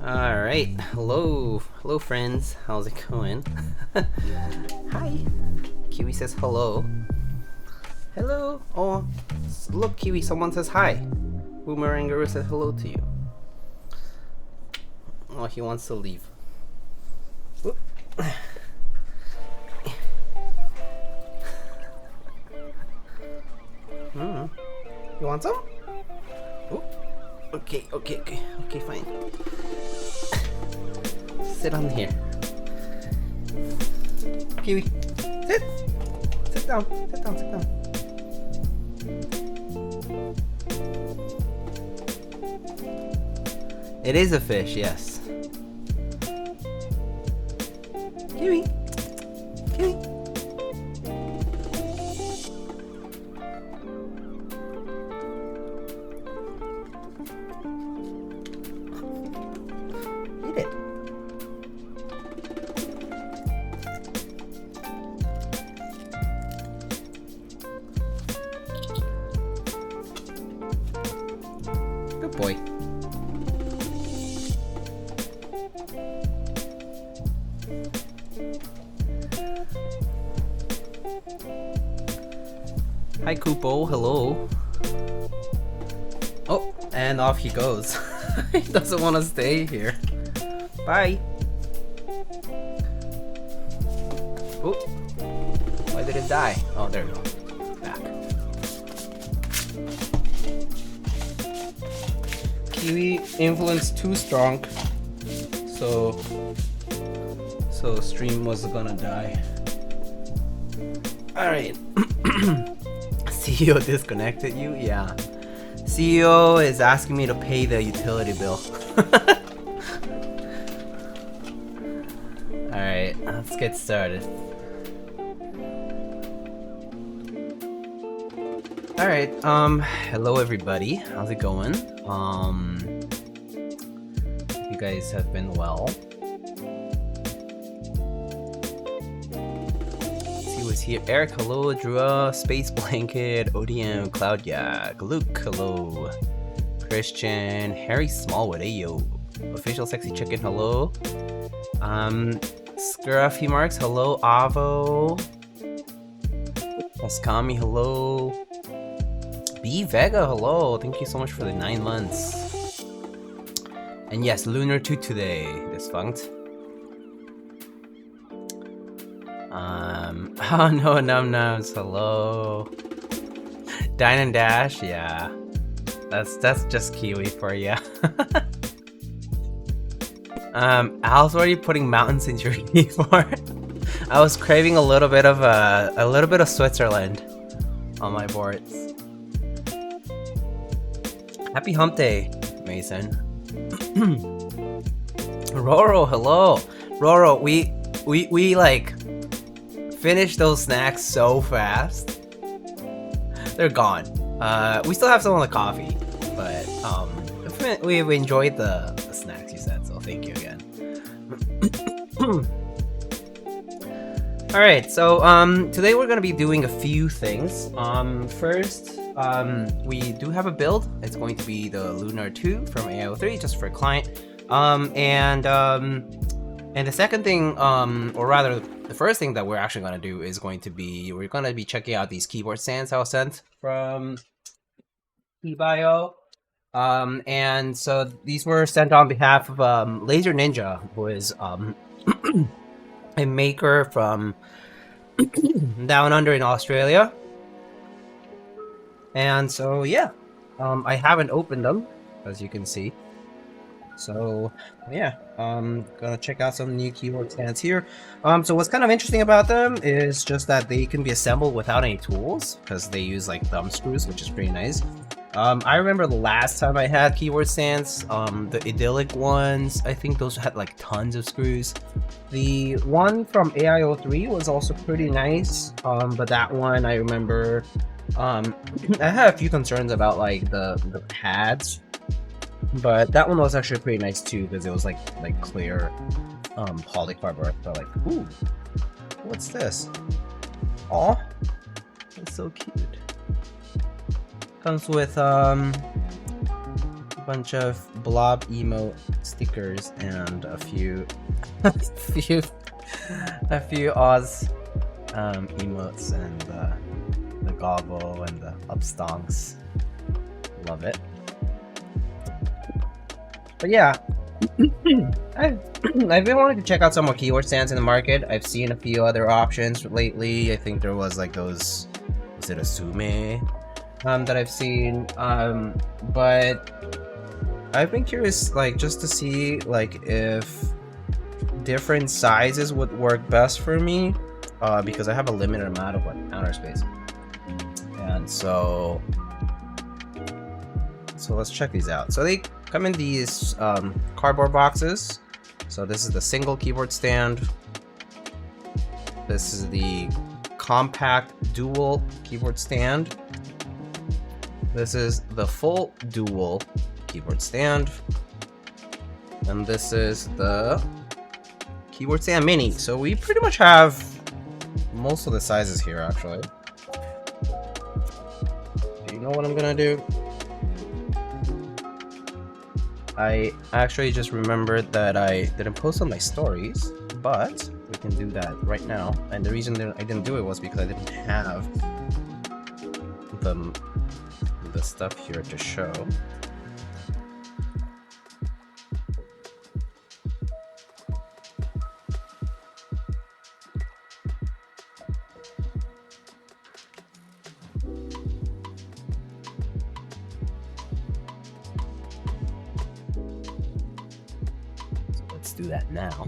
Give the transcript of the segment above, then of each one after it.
Alright, hello friends, how's it going? Hi, Kiwi says hello. Hello, oh look Kiwi, someone says hi. Boomerangaroo said hello to you. Oh, he wants to leave. Oop. You want some? Oop. Okay, fine. Sit on here. Kiwi, sit! Sit down. It is a fish, yes. Kiwi! Eat it. Good boy. Hi Kupo, hello. Oh, and off he goes. He doesn't want to stay here. Bye. Oh, why did it die? Oh, there we go. Back. Kiwi influence too strong, so stream was gonna die. All right. CEO disconnected you? Yeah. CEO is asking me to pay the utility bill. Alright, let's get started. Alright, hello everybody. How's it going? Hope you guys have been well. Here. Eric, hello. Drua, Space Blanket, ODM, Cloud Yak, Luke, hello. Christian, Harry Smallwood, ayo. Official Sexy Chicken, hello. Scruffy Marks, hello. Avo. Ascami, hello. B Vega, hello. Thank you so much for the 9 months. And yes, Lunar II today, Defunct. Oh no, Num Nums, hello. Dine and Dash, yeah. That's just Kiwi for you. Al's already putting mountains in your keyboard. I was craving a little bit of Switzerland on my boards. Happy hump day, Mason. Roro, hello. Roro, we like finished those snacks so fast. They're gone. We still have some of the coffee, but we've enjoyed the snacks you said, so thank you again. Alright, so today we're gonna be doing a few things. First, we do have a build. It's going to be the Lunar II from AO3, just for a client. And the second thing, or rather the first thing that we're actually gonna do is we're gonna be checking out these keyboard stands I was sent from eBio. And so these were sent on behalf of Laser Ninja, who is a maker from down under in Australia. And so yeah, I haven't opened them, as you can see. So yeah, gonna check out some new keyboard stands here. So what's kind of interesting about them is just that they can be assembled without any tools, because they use like thumb screws, which is pretty nice. I remember the last time I had keyboard stands, the idyllic ones, I think those had like tons of screws. The one from AIO3 was also pretty nice, but that one I remember, I had a few concerns about like the pads, but that one was actually pretty nice too, because it was like clear polycarbonate. So like, ooh, what's this? Aw, that's so cute. Comes with a bunch of blob emote stickers and a few Oz emotes and the goggle and the upstonks. Love it. But yeah, I've been wanting to check out some more keyboard stands in the market. I've seen a few other options lately. I think there was like those, was it Asume? That I've seen, but I've been curious, like, just to see like if different sizes would work best for me, because I have a limited amount of like counter space, and so let's check these out. So they come in these cardboard boxes. So this is the single keyboard stand. This is the compact dual keyboard stand. This is the full dual keyboard stand, and this is the keyboard stand mini. So we pretty much have most of the sizes here, actually. Do you know what I'm gonna do? I actually just remembered that I didn't post on my stories, but we can do that right now. And the reason that I didn't do it was because I didn't have the stuff here to show. So let's do that now.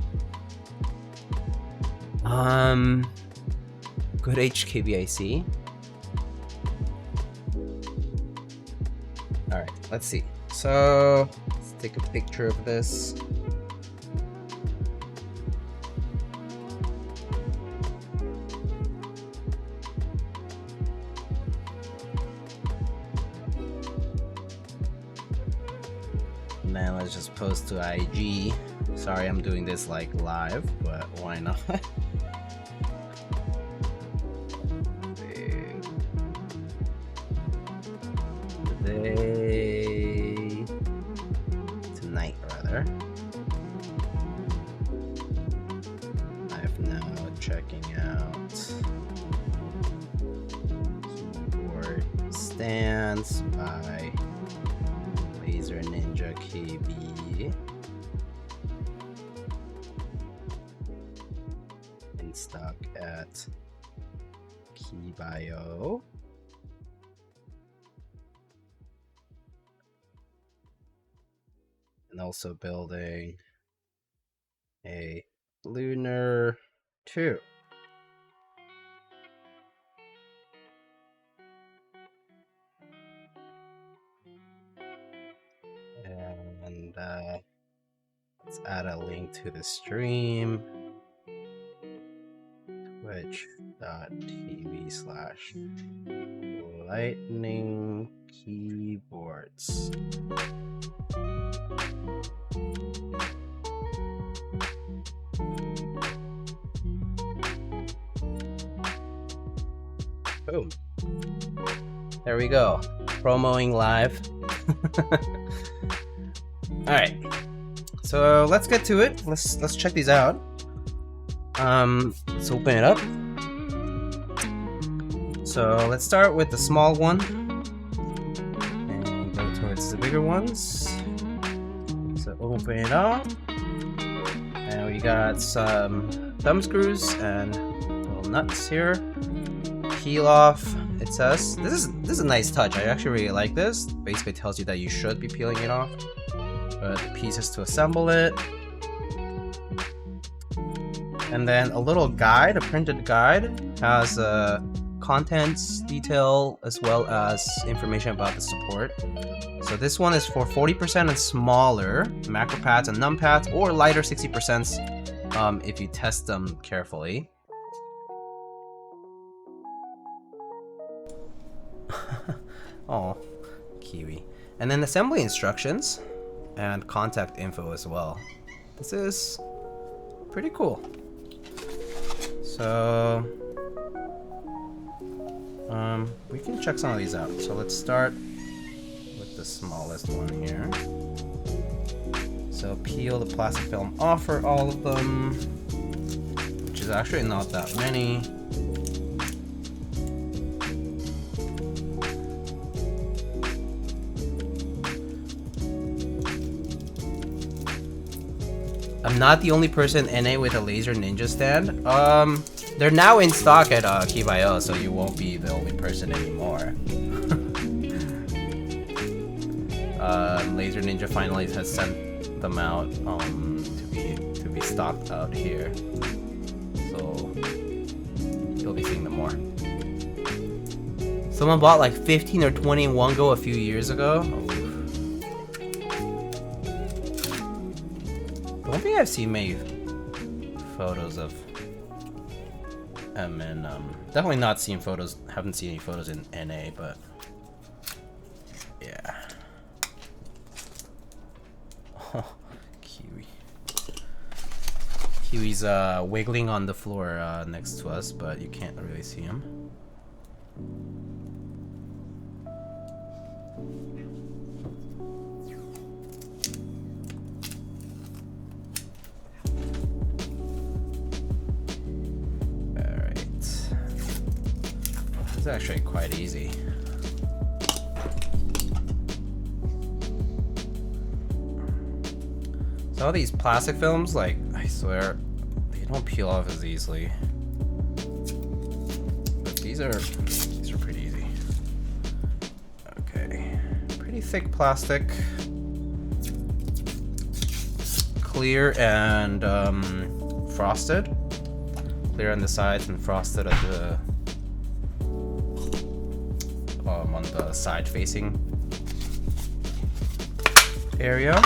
Good HKBIC. Alright, let's see. So let's take a picture of this. And then let's just post to IG. Sorry, I'm doing this like live, but why not? Tonight, rather. checking out keyboard stands by Laser Ninja KB in stock at KeyBio. And also building a Lunar II. And let's add a link to the stream. Twitch.tv/lightning keyboards. Boom. There we go. Promoing live. Alright. So let's get to it. Let's check these out. Let's open it up. So let's start with the small one and go towards the bigger ones. So open it up. And we got some thumb screws and little nuts here. Peel off, it says. This is a nice touch. I actually really like this. Basically tells you that you should be peeling it off. But the pieces to assemble it. And then a little guide, a printed guide, has contents detail as well as information about the support. So this one is for 40% and smaller macro pads and num pads, or lighter 60% if you test them carefully. Oh, Kiwi. And then assembly instructions and contact info as well. This is pretty cool. So we can check some of these out. So let's start with the smallest one here. So peel the plastic film off for all of them, which is actually not that many. I'm not the only person in NA with a Laser Ninja stand. They're now in stock at KeyBio, so you won't be the only person anymore. Laser Ninja finally has sent them out to be stocked out here, so you'll be seeing them more. Someone bought like 15 or 20 in one go a few years ago. I don't think I've seen many photos of and definitely not seen photos. Haven't seen any photos in NA, but yeah. Oh, Kiwi. Kiwi's wiggling on the floor next to us, but you can't really see him. It's actually quite easy. So all these plastic films, like, I swear, they don't peel off as easily. But these are pretty easy. Okay, pretty thick plastic, clear and frosted. Clear on the sides and frosted at the on the side facing area.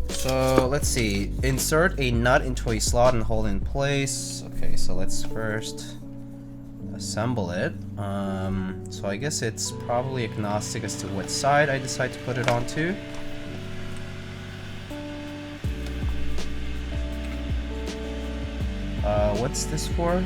So let's see, insert a nut into a slot and hold in place. Okay, so let's first assemble it. So I guess it's probably agnostic as to what side I decide to put it onto. What's this for?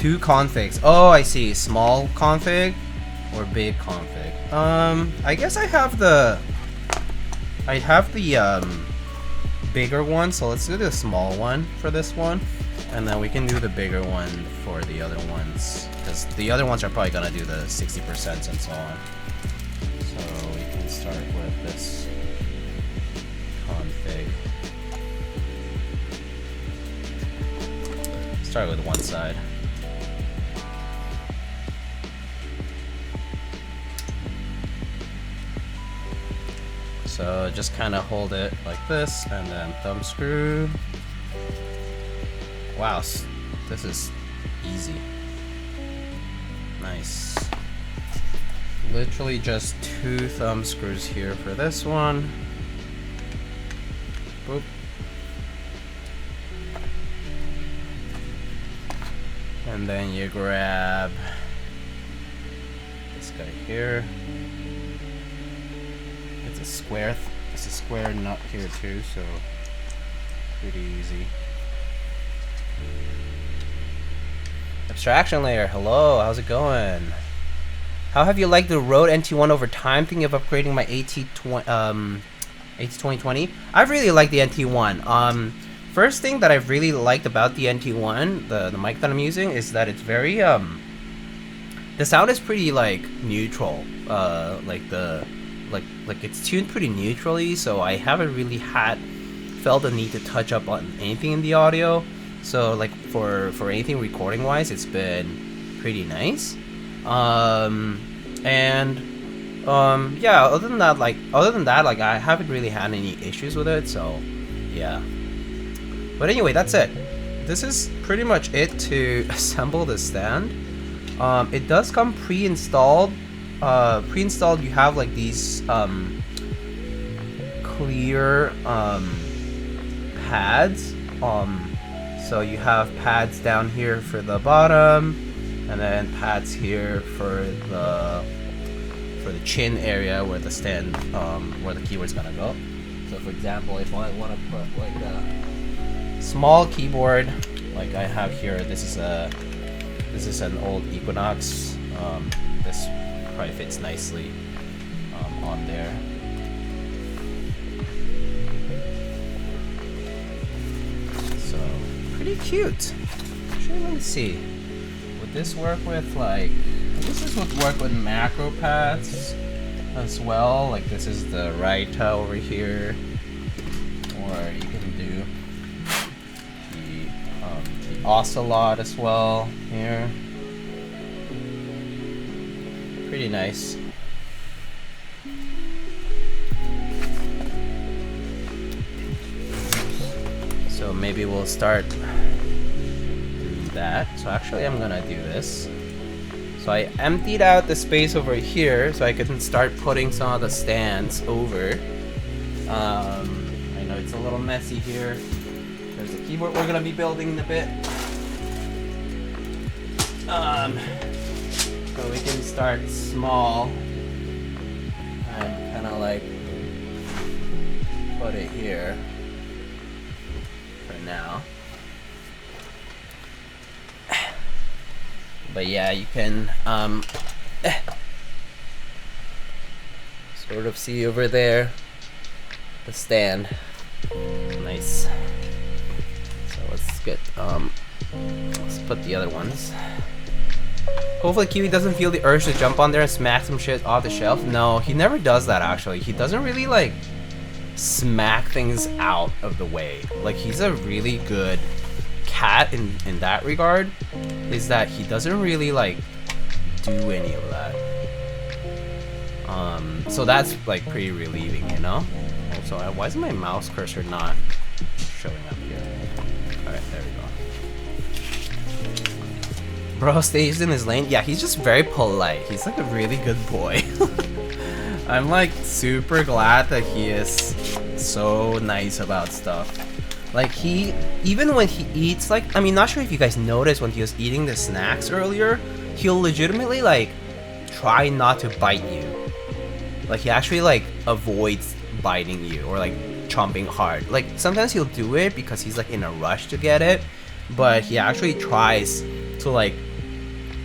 2 configs. Oh, I see. Small config or big config. I guess I have the bigger one, so let's do the small one for this one, and then we can do the bigger one for the other ones, because the other ones are probably gonna do the 60% and so on. So we can start with this config. Start with one side. So just kind of hold it like this and then thumb screw. Wow, this is easy. Nice. Literally just 2 thumb screws here for this one. Boop. And then you grab this guy here. It's a square nut here too, so pretty easy. Abstraction layer, hello, how's it going? How have you liked the RØDE NT1 over time? Thinking of upgrading my AT2020? I've really liked the NT1. First thing that I've really liked about the NT1, the mic that I'm using, is that it's very the sound is pretty like neutral. Like it's tuned pretty neutrally, so I haven't really felt the need to touch up on anything in the audio. So like for anything recording wise, it's been pretty nice. Yeah, other than that, like I haven't really had any issues with it, so yeah. But anyway, that's it. This is pretty much it to assemble the stand. It does come pre-installed. Pre-installed, you have like these clear pads. So you have pads down here for the bottom, and then pads here for the chin area where the stand, where the keyword's gonna go. So for example, if I want to put like a small keyboard, like I have here, this is an old Equinox. This probably fits nicely on there. So pretty cute. Actually, let me see. Would this work with like? This would work with macro paths as well. Like this is the Raita over here, or you can do the Ocelot as well here. Pretty nice. So maybe we'll start doing that. So actually I'm gonna do this. So I emptied out the space over here so I can start putting some of the stands over. I know it's a little messy here. There's a keyboard we're gonna be building in a bit. So we can start small and kind of like put it here for now. But yeah, you can sort of see over there the stand. Nice. So let's get let's put the other ones. Hopefully Kiwi doesn't feel the urge to jump on there and smack some shit off the shelf. No, he never does that actually. He doesn't really like smack things out of the way. Like he's a really good cat in that regard, is that he doesn't really like do any of that. So that's like pretty relieving, you know? Also, why is my mouse cursor not showing up here? Alright, there we go. Bro stays in his lane. Yeah, he's just very polite. He's like a really good boy. I'm like super glad that he is so nice about stuff. Like even when he eats, like, I mean, not sure if you guys noticed when he was eating the snacks earlier, he'll legitimately like try not to bite you. Like he actually like avoids biting you or like chomping hard. Like sometimes he'll do it because he's like in a rush to get it, but he actually tries to like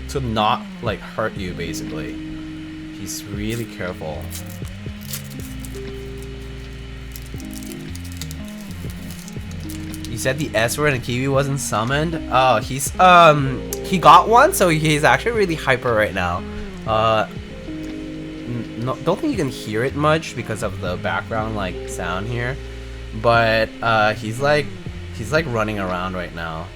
to not like hurt you basically. He's really careful. You said the S word and Kiwi wasn't summoned? Oh, he's he got one, so he's actually really hyper right now. No, don't think you can hear it much because of the background like sound here, but he's like running around right now.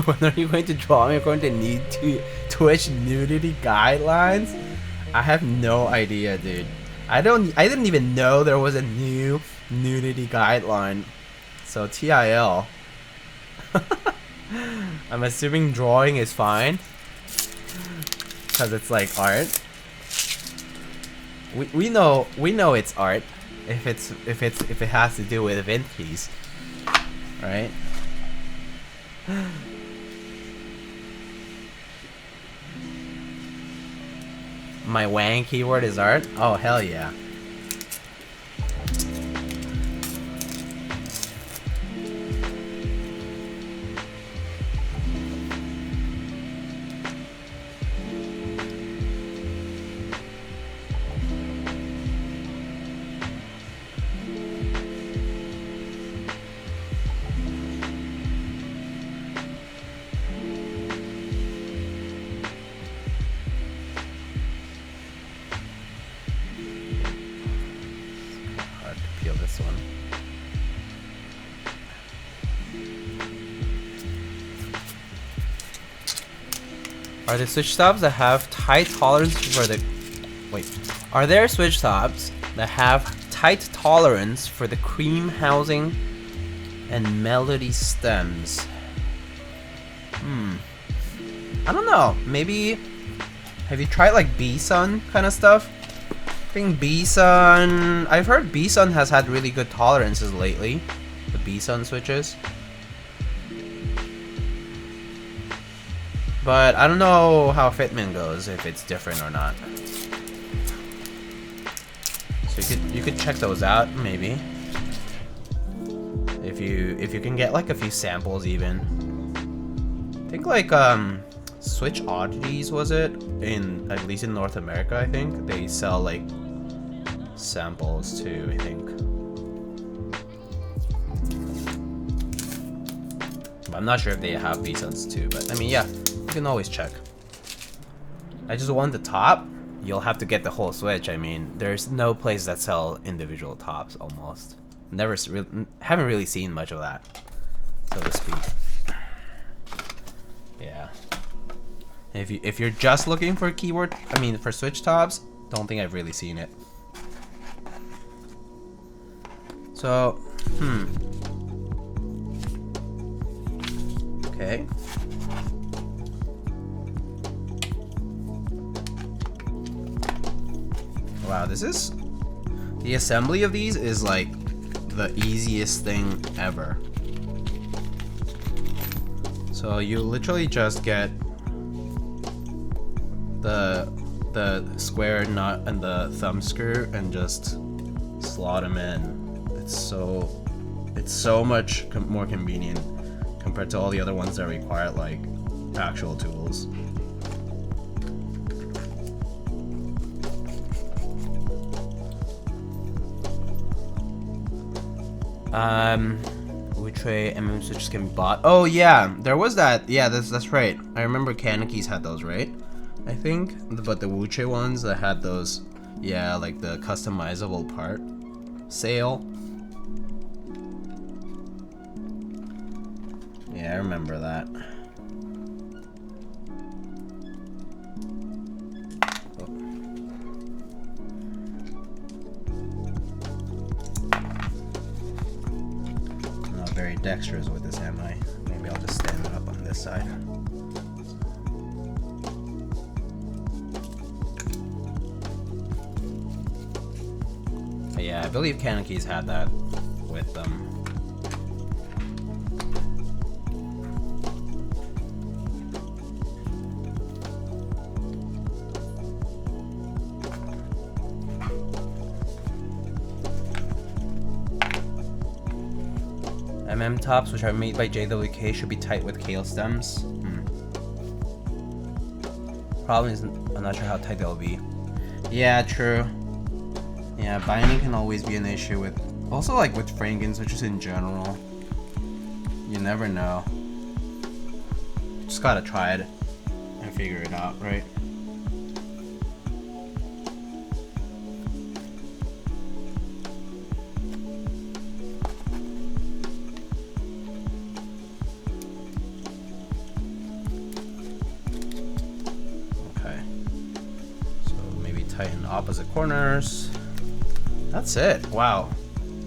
When are you going to draw me according to need to Twitch nudity guidelines? I have no idea, dude. I didn't even know there was a new nudity guideline. So TIL. I'm assuming drawing is fine because it's like art. We know it's art if it has to do with Vinties, right? My wang keyword is art? Oh, hell yeah. Are there switch tops that have tight tolerance for the... Wait. Are there switch tops that have tight tolerance for the cream housing and melody stems? I don't know. Maybe... Have you tried like B-Sun kind of stuff? I think B-Sun... I've heard B-Sun has had really good tolerances lately. The B-Sun switches. But I don't know how Fitment goes, if it's different or not. So you could check those out, maybe. If you can get like a few samples even. I think like Switch Oddities, was it? At least in North America, I think. They sell like samples too, I think. But I'm not sure if they have V-Suns too, but I mean, yeah. You can always check. I just want the top. You'll have to get the whole switch. I mean, there's no place that sell individual tops almost. Haven't really seen much of that, so to speak. Yeah. If you're just looking for keyword, I mean for switch tops, don't think I've really seen it. So, okay. Wow, the assembly of these is like the easiest thing ever. So you literally just get the square nut and the thumb screw and just slot them in. It's so much more convenient compared to all the other ones that require like actual tools. Which way MM switches can be bought? Oh yeah, there was that. Yeah, that's right. I remember Kanekis had those, right? I think, but the Wuche ones that had those, yeah, like the customizable part sale. Yeah, I remember that. Very dexterous with this, am I? Maybe I'll just stand it up on this side. But yeah, I believe Kanekis had that with them. tops, which are made by JWK, should be tight with KO stems. Problem is, I'm not sure how tight they'll be. Yeah, true. Yeah, binding can always be an issue with, also like with Franken switches in general. You never know. Just gotta try it and figure it out, right? Tighten opposite corners. That's it. Wow.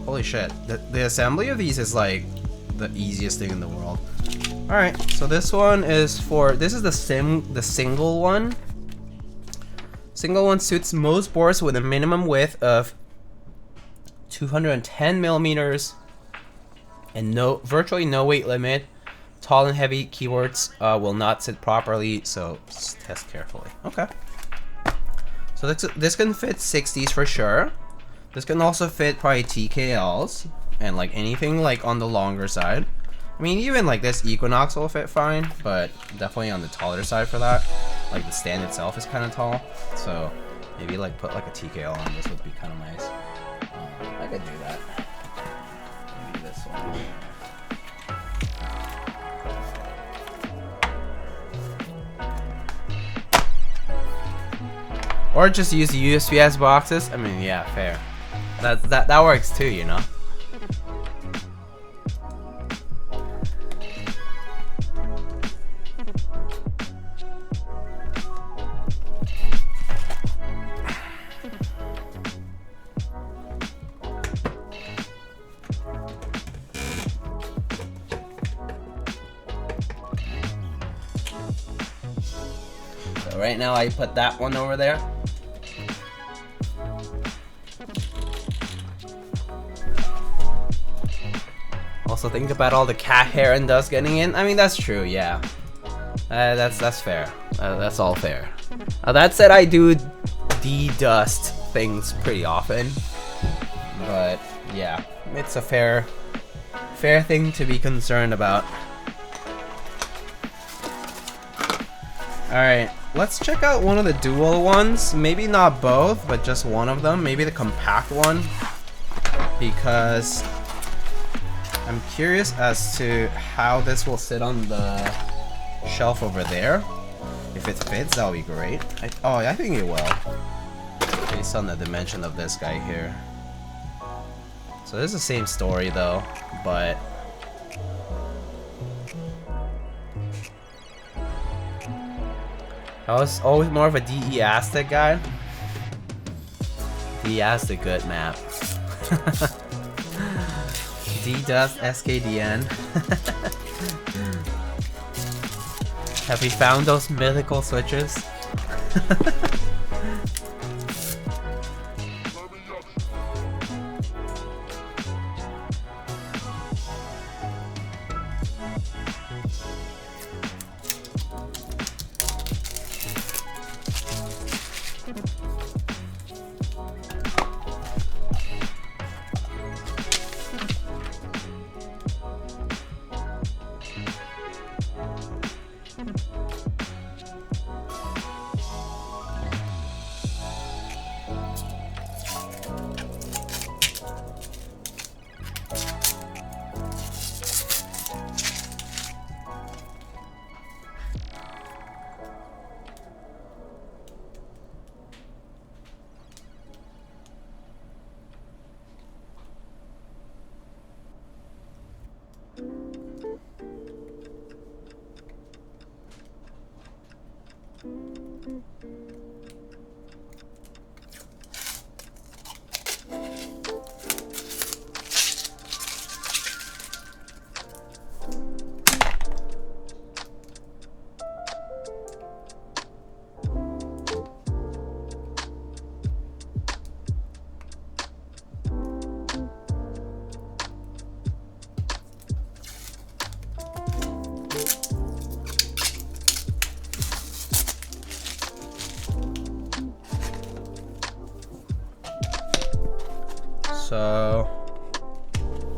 Holy shit. The assembly of these is like the easiest thing in the world. Alright, so this one is this is the single one. Single one suits most boards with a minimum width of 210 millimeters and virtually no weight limit. Tall and heavy keyboards will not sit properly, so just test carefully. Okay. So this can fit 60s for sure. This can also fit probably TKLs and like anything like on the longer side. I mean, even like this Equinox will fit fine, but definitely on the taller side for that. Like the stand itself is kind of tall, so maybe like put like a TKL on this would be kind of nice. I could do that. Maybe this one. Or just use USPS boxes. I mean, yeah, fair. That works too, you know. So right now I put that one over there. Also think about all the cat hair and dust getting in. I mean, that's true, yeah. That's fair. That's all fair. That said, I do de-dust things pretty often. But yeah, it's a fair thing to be concerned about. Alright, let's check out one of the dual ones. Maybe not both, but just one of them. Maybe the compact one. Because I'm curious as to how this will sit on the shelf over there. If it fits, that'll be great. I think it will. Based on the dimension of this guy here. So this is the same story though, but I was always more of a DE-astic guy. DE-astic good map. D-Dust SKDN. Have we found those mythical switches?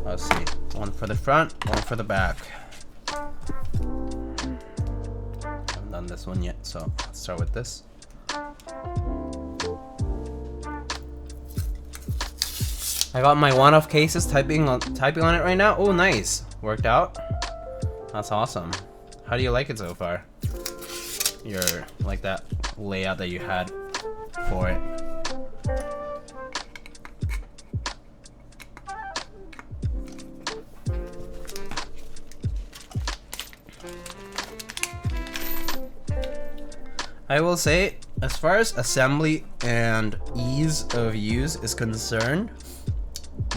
Let's see. One for the front, one for the back. Haven't done this one yet, so let's start with this. I got my one-off cases typing on it right now. Oh, nice. Worked out. That's awesome. How do you like it so far? Your like that layout that you had for it. I will say, as far as assembly and ease of use is concerned,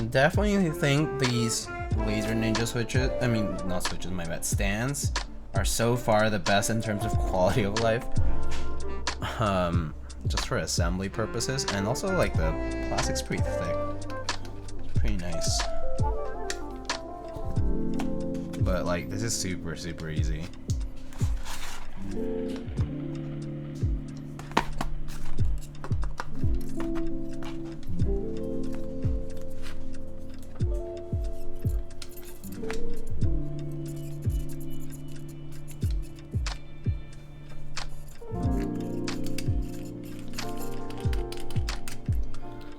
definitely think these Laser Ninja switches, I mean, not switches, my bad, stands, are so far the best in terms of quality of life. Just for assembly purposes, and also like the plastic's pretty thick. It's pretty nice. But like, this is super, super easy.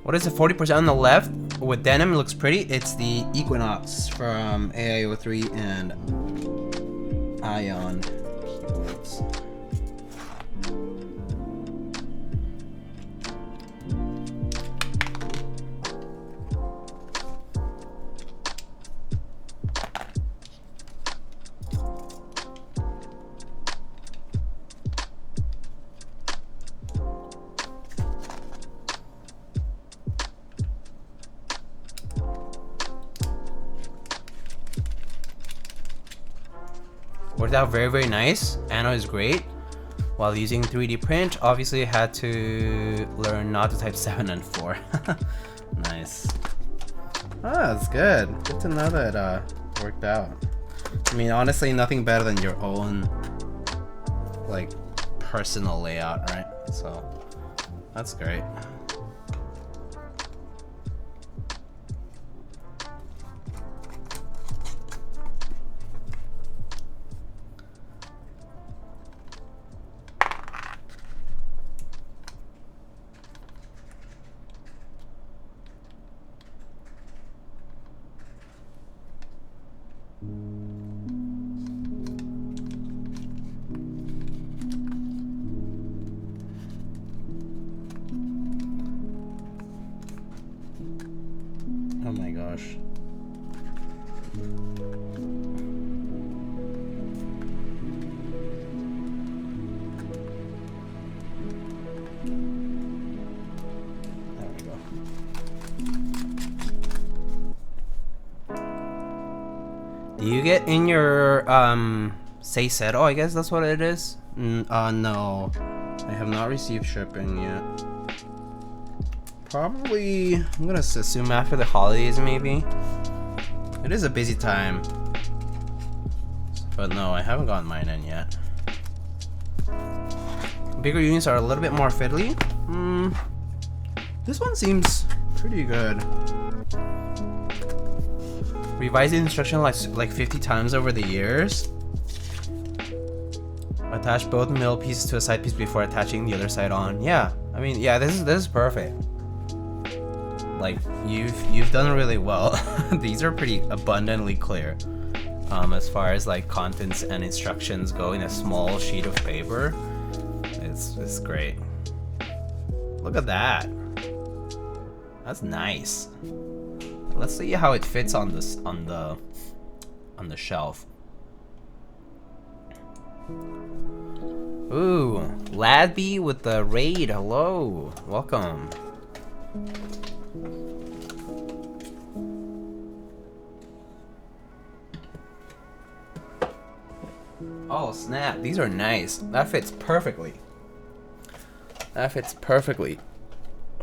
What is it, 40% on the left? With denim, it looks pretty. It's the Equinox from AIO3 and Ion keyboards. Worked out very, very nice. Anno is great. While using 3D print, obviously I had to learn not to type 7 and 4. Nice. Oh, that's good. Good to know that worked out. I mean, honestly, nothing better than your own like personal layout, right? So that's great. Oh my gosh. There we go. Do you get in your say settle? I guess that's what it is. No, I have not received shipping yet. Probably, I'm gonna assume after the holidays, maybe. It is a busy time. But no, I haven't gotten mine in yet. Bigger units are a little bit more fiddly. This one seems pretty good. Revised the instruction like 50 times over the years. Attach both middle pieces to a side piece before attaching the other side on. Yeah, I mean, yeah, this is perfect. Like, you've done really well. These are pretty abundantly clear as far as like contents and instructions go in a small sheet of paper. It's great. Look at that. That's nice. Let's see how it fits on this on the shelf. Ooh, Ladby with the raid. Hello, welcome. Oh snap, these are nice. That fits perfectly. That fits perfectly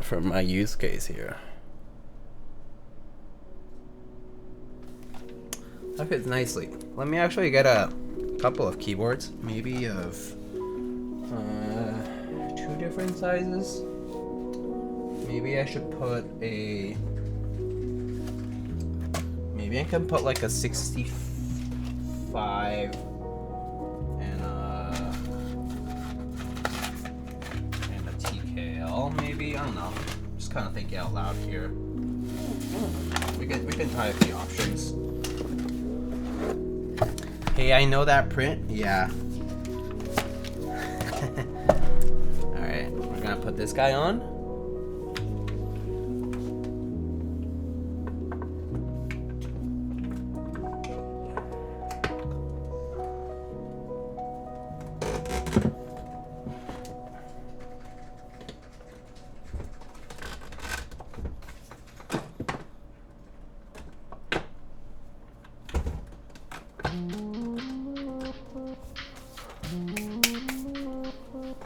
for my use case here. That fits nicely. Let me actually get a couple of keyboards, maybe of 2 different sizes. Maybe I should put a Maybe I can put like a 65 and a TKL maybe. I don't know. Just kind of thinking out loud here. We can try a few options. Hey, I know that print. Yeah. All right, we're gonna put this guy on.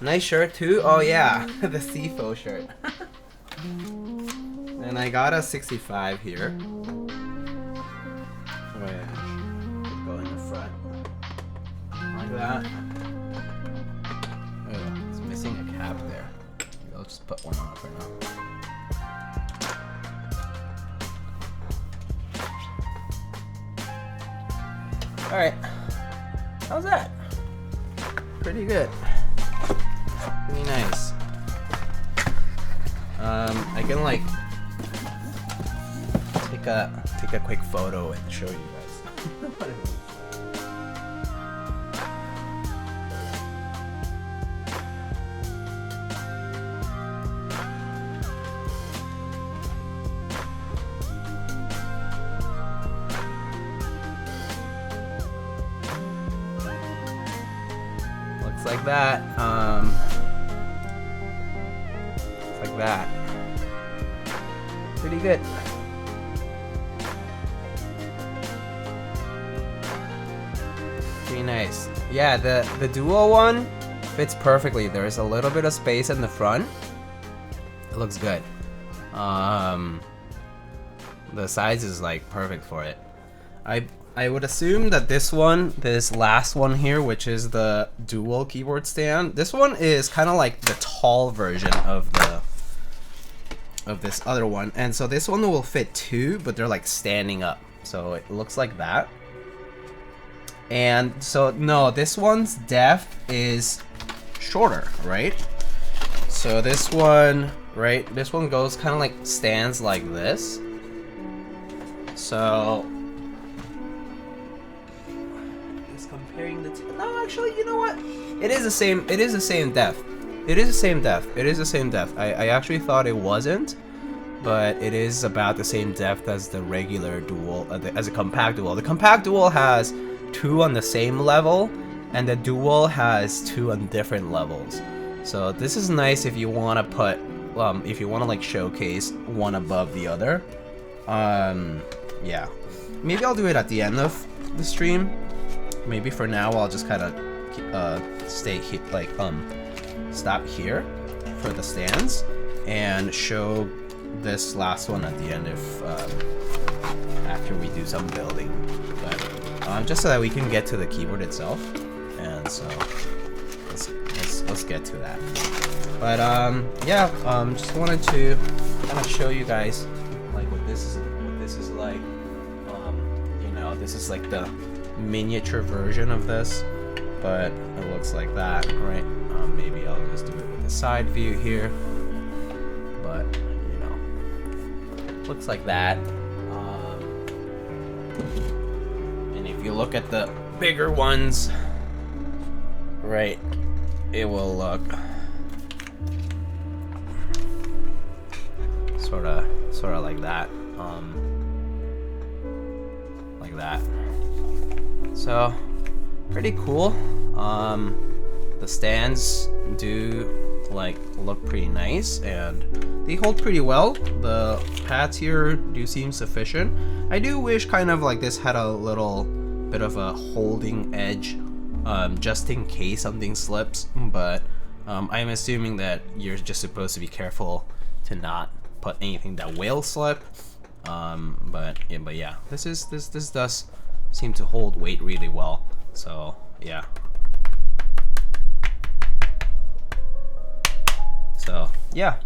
Nice shirt too. Oh yeah, the CFO shirt. And I got a 65 here. Oh yeah, go in the front like that. Oh, it's missing a cap there. Maybe I'll just put one on for now. All right, how's that? Pretty good. Pretty nice. I can like take a quick photo and show you guys. Looks like that. Like that. Pretty good. Pretty nice. Yeah, the dual one fits perfectly. There's a little bit of space in the front. It looks good. The size is like perfect for it. I would assume that this last one here, which is the dual keyboard stand, this one is kind of like the tall version of this other one, and so this one will fit too, but they're like standing up, so it looks like that. And so no, this one's depth is shorter, right? So this one, right? This one goes kind of like stands like this. So just comparing the two. No, actually, you know what? It is the same. It is the same depth. It is the same depth. It is the same depth. I actually thought it wasn't, but it is about the same depth as the regular dual, as a compact dual. The compact dual has 2 on the same level, and the dual has 2 on different levels. So this is nice if you want to put, if you want to like showcase one above the other. Yeah, maybe I'll do it at the end of the stream. Maybe for now I'll just kind of stay here, like stop here for the stands and show this last one at the end if after we do some building, but just so that we can get to the keyboard itself. And so let's get to that. But yeah, just wanted to kind of show you guys like what this is like. You know, this is like the miniature version of this, but it looks like that, right? Maybe I'll just do it with the side view here, but you know, looks like that. And if you look at the bigger ones, right, it will look sort of like that, like that. So pretty cool. The stands do like look pretty nice and they hold pretty well. The pads here do seem sufficient. I do wish kind of like this had a little bit of a holding edge, just in case something slips, but I'm assuming that you're just supposed to be careful to not put anything that will slip. But yeah, this does seem to hold weight really well. So yeah. So yeah.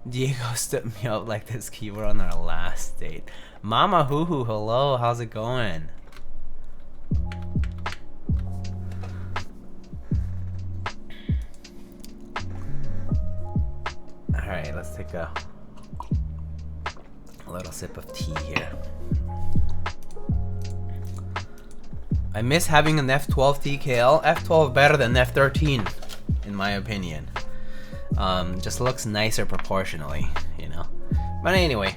Diego stood me up like this keyboard on our last date. Mama Hoo Hoo, hello, how's it going? Alright, let's take a little sip of tea here. I miss having an F12 TKL. F12 better than F13, in my opinion. Just looks nicer proportionally, you know. But anyway,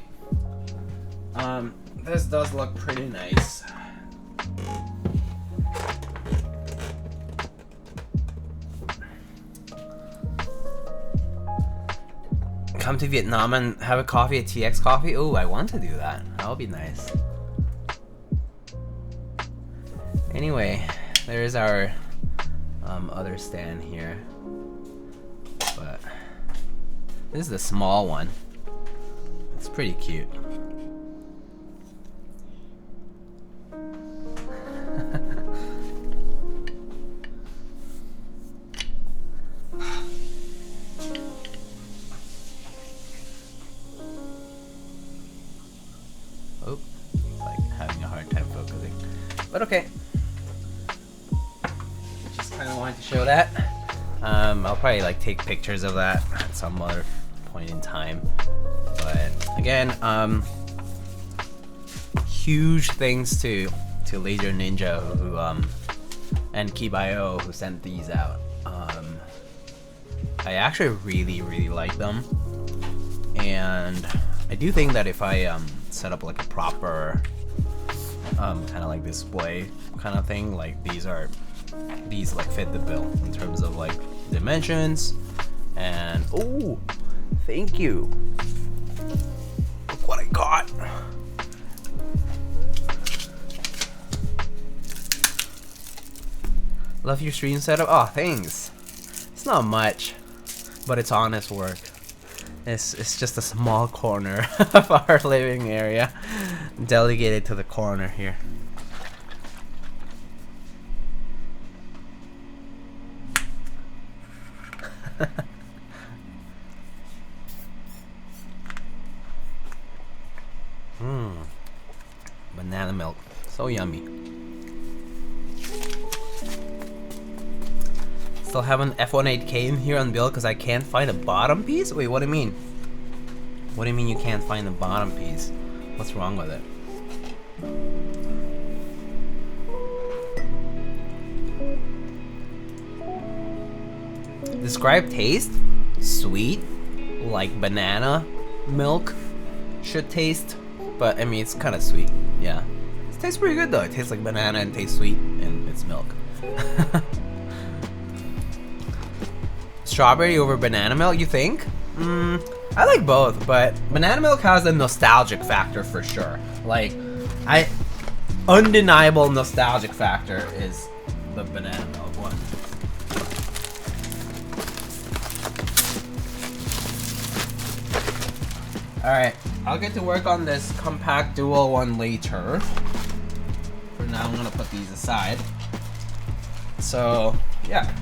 this does look pretty nice. Come to Vietnam and have a coffee at TX Coffee? Oh, I want to do that. That would be nice. Anyway, there's our other stand here. But this is the small one. It's pretty cute. Oh, like having a hard time focusing. But okay. Just kind of wanted to show that. I'll probably like take pictures of that at some other point in time. But again, huge thanks to Laser Ninja who and Keep.io who sent these out. I actually really like them, and I do think that if I set up like a proper kind of like display kind of thing, like these like fit the bill in terms of like dimensions. And oh, thank you, look what I got. Love your stream setup. Oh, thanks. It's not much, but it's honest work. It's just a small corner of our living area, delegated to the corner here. Banana milk, so yummy. Still have an F18K in here on build because I can't find a bottom piece? Wait, what do you mean? What do you mean you can't find the bottom piece? What's wrong with it? Describe taste? Sweet, like banana milk should taste, but I mean it's kind of sweet. Yeah, it tastes pretty good though. It tastes like banana and tastes sweet, and it's milk. Strawberry over banana milk, you think? I like both, but banana milk has a nostalgic factor for sure. Like, undeniable nostalgic factor is the banana milk one. Alright, I'll get to work on this compact dual one later. For now, I'm gonna put these aside. So, yeah.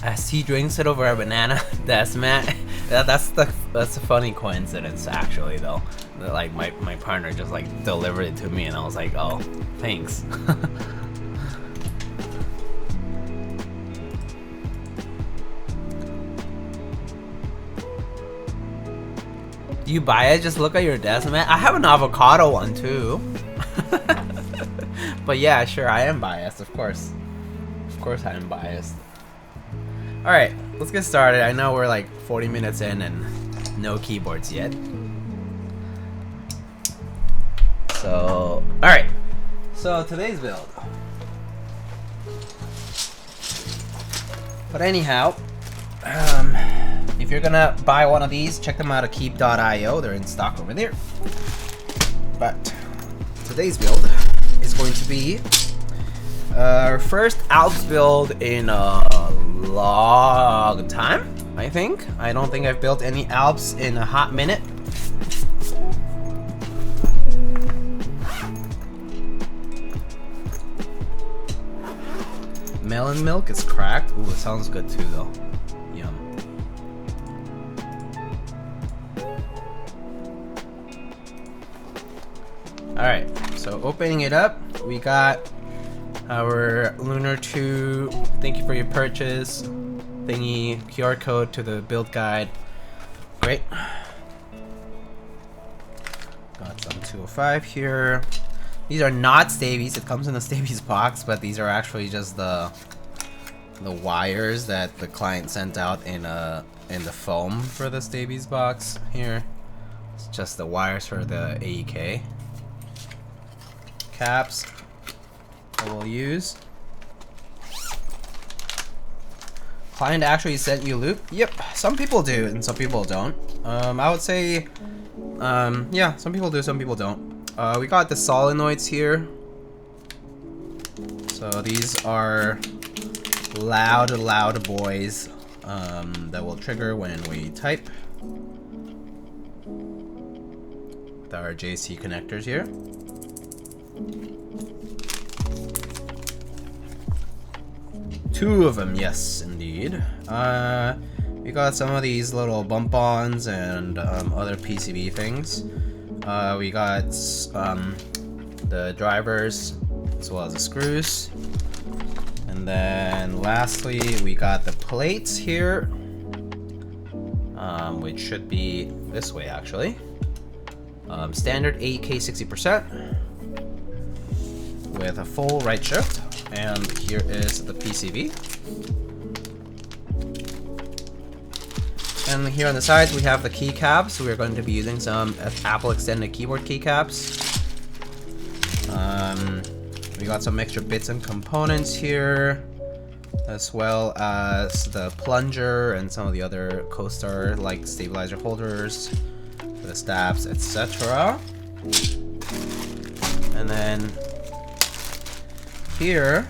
As he drinks it over a banana, that's a funny coincidence actually though. Like my partner just like delivered it to me and I was like, oh, thanks. Do you buy it? Just look at your desk, man. I have an avocado one too. But yeah, sure, I am biased, of course. Of course I am biased. Alright, let's get started. I know we're like 40 minutes in and no keyboards yet. So, alright. So today's build. But anyhow, if you're gonna buy one of these, check them out at keep.io. They're in stock over there. But today's build is going to be our first ALPS build in a long time, I think. I don't think I've built any ALPS in a hot minute. melon milk is cracked. Ooh, it sounds good too though. Yum. Alright, so opening it up, we got our Lunar II, thank you for your purchase thingy, QR code to the build guide. Great. Got some 205 here. These are not stabies. It comes in a stabies box, but these are actually just the wires that the client sent out in the foam for the stabies box here. It's just the wires for the AEK caps that we'll use. Client actually sent you lube? Yep, some people do and some people don't. I would say, yeah, some people do, some people don't. We got the solenoids here. So these are loud boys that will trigger when we type. With our JC connectors here. Two of them, yes, indeed. We got some of these little bump-ons and other PCB things. We got the drivers as well as the screws. And then lastly, we got the plates here, which should be this way actually. Standard AEK 60% with a full right shift. And here is the PCB. And here on the sides we have the keycaps. We are going to be using some Apple extended keyboard keycaps. We got some extra bits and components here, as well as the plunger and some of the other coaster like stabilizer holders for the stabs, etc. And then here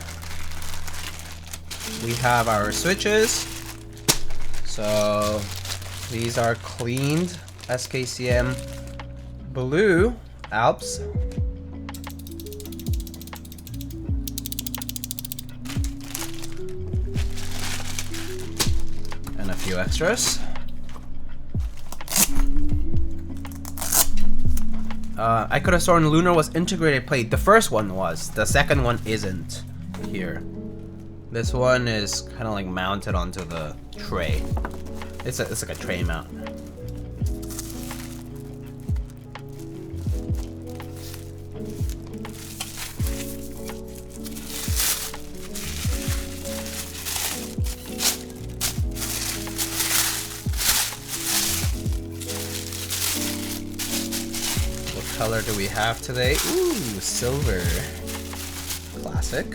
we have our switches. So these are cleaned SKCM blue ALPS. And a few extras. I could have sworn Lunar was integrated plate. The first one was. The second one isn't here. This one is kind of like mounted onto the tray. It's like a tray mount. Color do we have today? Ooh, silver. Classic.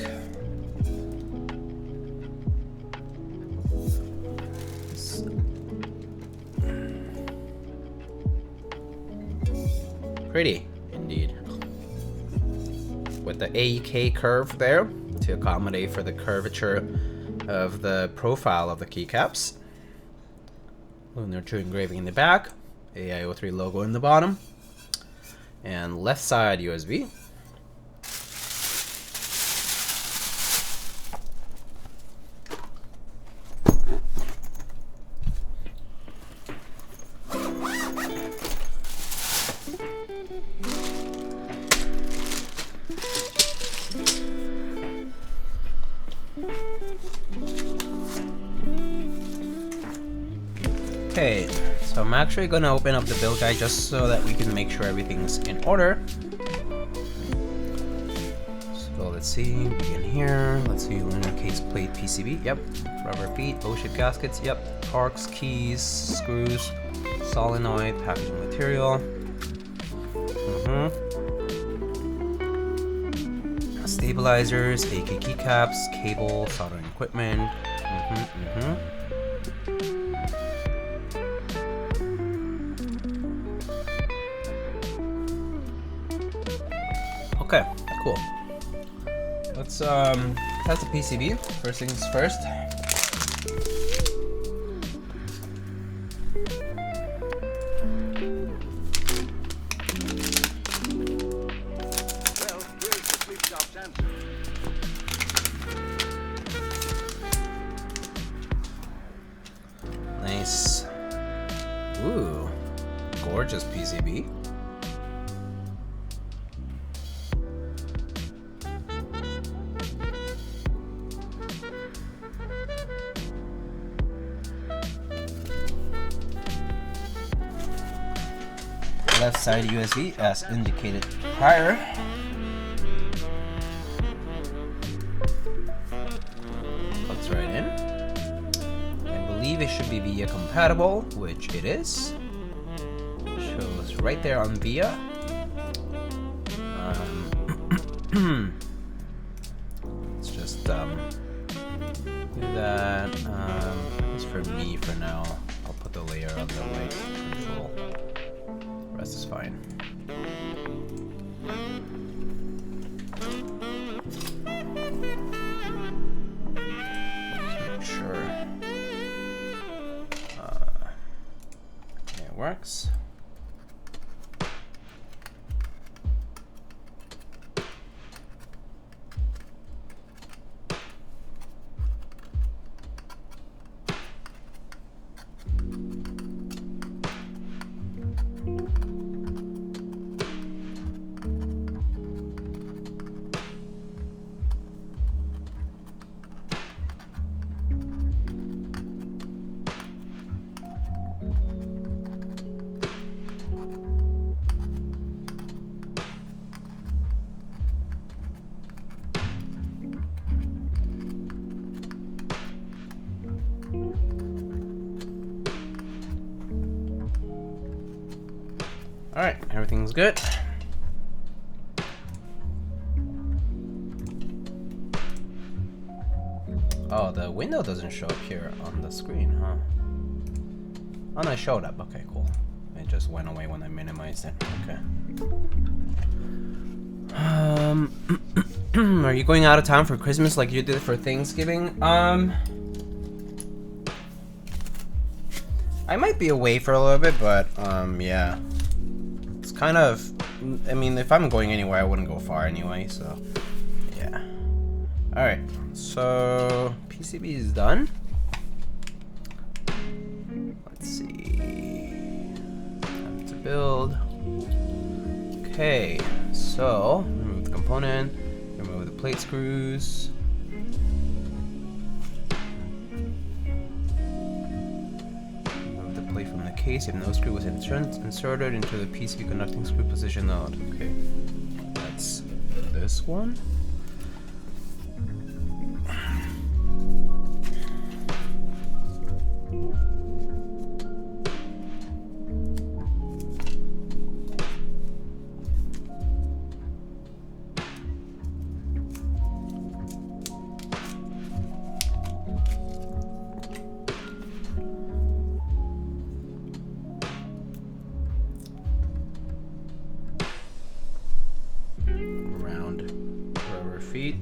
Pretty, indeed. With the AEK curve there to accommodate for the curvature of the profile of the keycaps. Lunar II engraving in the back. AIO3 logo in the bottom. And left side USB. Okay, so I'm actually going to open up the build guide just so that we can make sure everything's in order. So let's see, begin here. Let's see, Lunar case plate PCB, yep. Rubber feet, O-shaped gaskets, yep. Torques, keys, screws, solenoid, packaging material. Stabilizers, AEK keycaps, cable, soldering equipment. Okay, cool. Let's test the PCB. First things first. gorgeous PCB. Left side USB as indicated prior. Plugs right in. I believe it should be VIA compatible, which it is. Shows right there on VIA. Let's just do that. It's for me for now. I'll put the layer on the right control. Rest is fine. Just make sure it works. Alright, everything's good. Oh, the window doesn't show up here on the screen, huh? Oh no, it showed up. Okay, cool. It just went away when I minimized it. Okay. Are you going out of town for Christmas like you did for Thanksgiving? I might be away for a little bit, but yeah. It's kind of, I mean, if I'm going anywhere, I wouldn't go far anyway, so yeah. Alright, so PCB is done. Let's see. Time to build. Okay, so remove the component, remove the plate screws. From the case if no screw was inserted into the PCB conducting screw position node. Okay, that's this one. Feet.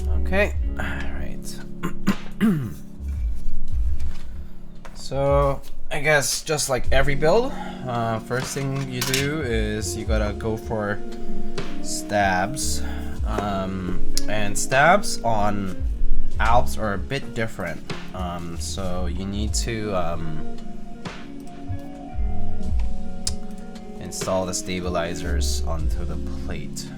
Okay, all right. So I guess just like every build, first thing you do is you gotta go for stabs. And stabs on ALPS are a bit different, so you need to install the stabilizers onto the plate.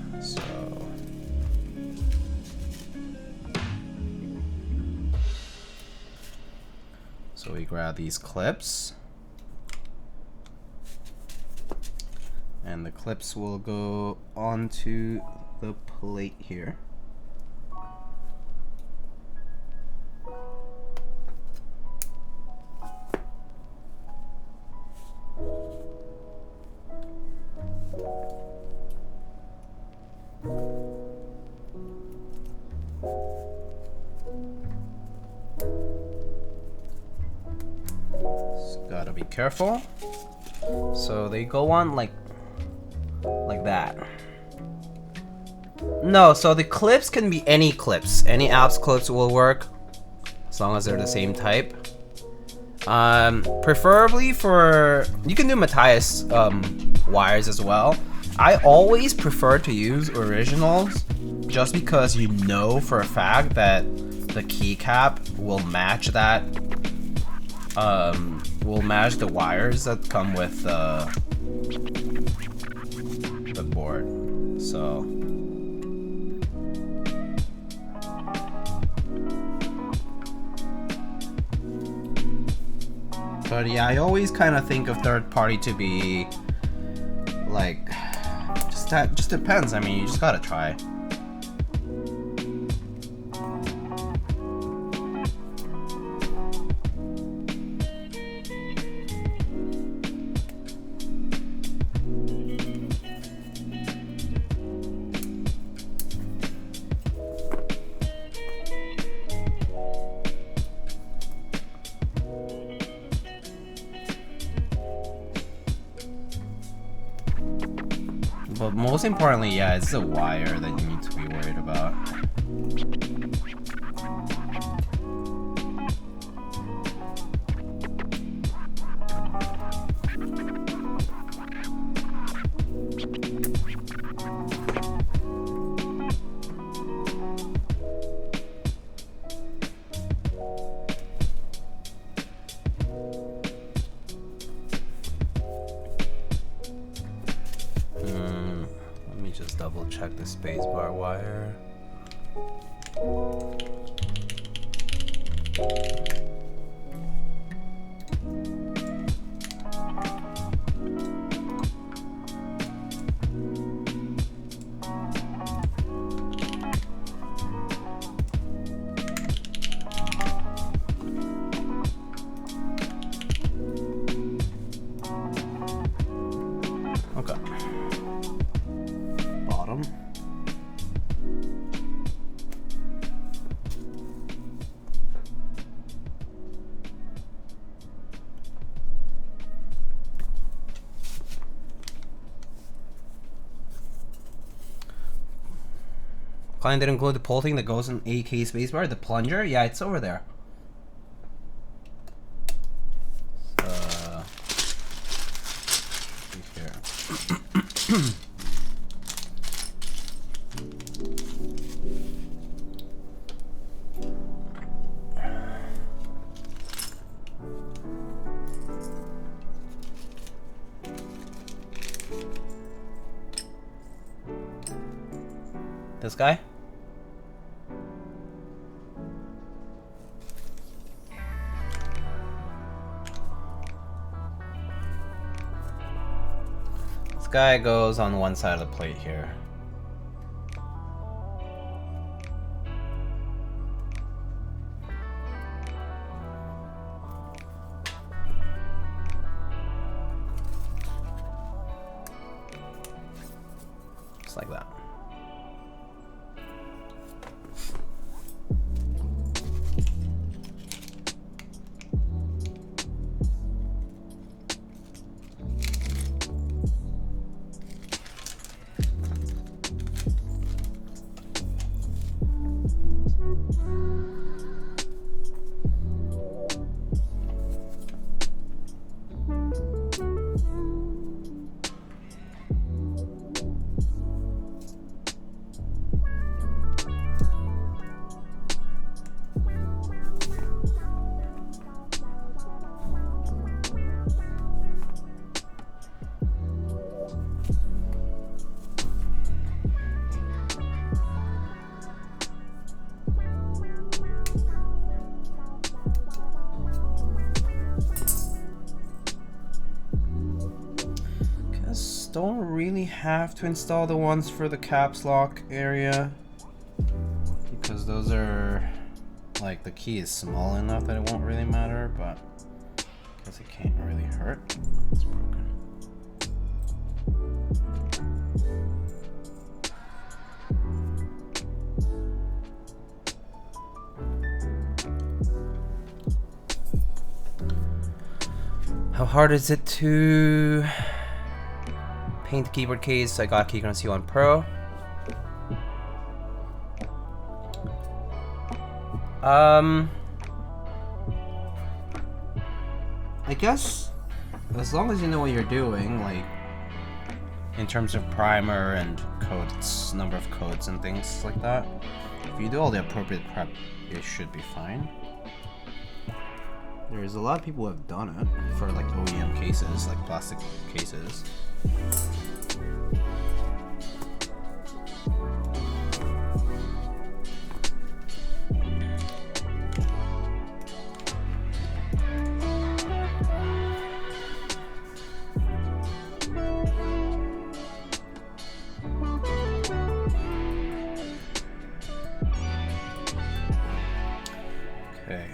So we grab these clips, and the clips will go onto the plate here. Just gotta be careful. So they go on like that. No, so the clips can be any clips. Any ALPS clips will work as long as they're the same type. Preferably for, you can do Matthias wires as well. I always prefer to use originals just because you know for a fact that the keycap will match that, will match the wires that come with the board. So but yeah, I always kind of think of third party to be like, just depends. I mean, you just gotta try. But most importantly, yeah, it's the wire that you need to be worried about. Just double check the spacebar wire. Okay. Bottom. Client didn't include the pole thing that goes in AEK spacebar, the plunger. Yeah, it's over there. Here. This guy? This guy goes on one side of the plate here. Just like that. Don't really have to install the ones for the caps lock area because those are like, the key is small enough that it won't really matter, but because it can't really hurt. It's broken. How hard is it to paint the keyboard case? I got Keycaps C1 Pro. I guess as long as you know what you're doing, like in terms of primer and coats, number of coats and things like that, if you do all the appropriate prep, it should be fine. There's a lot of people who have done it for like OEM cases, like plastic cases. Okay.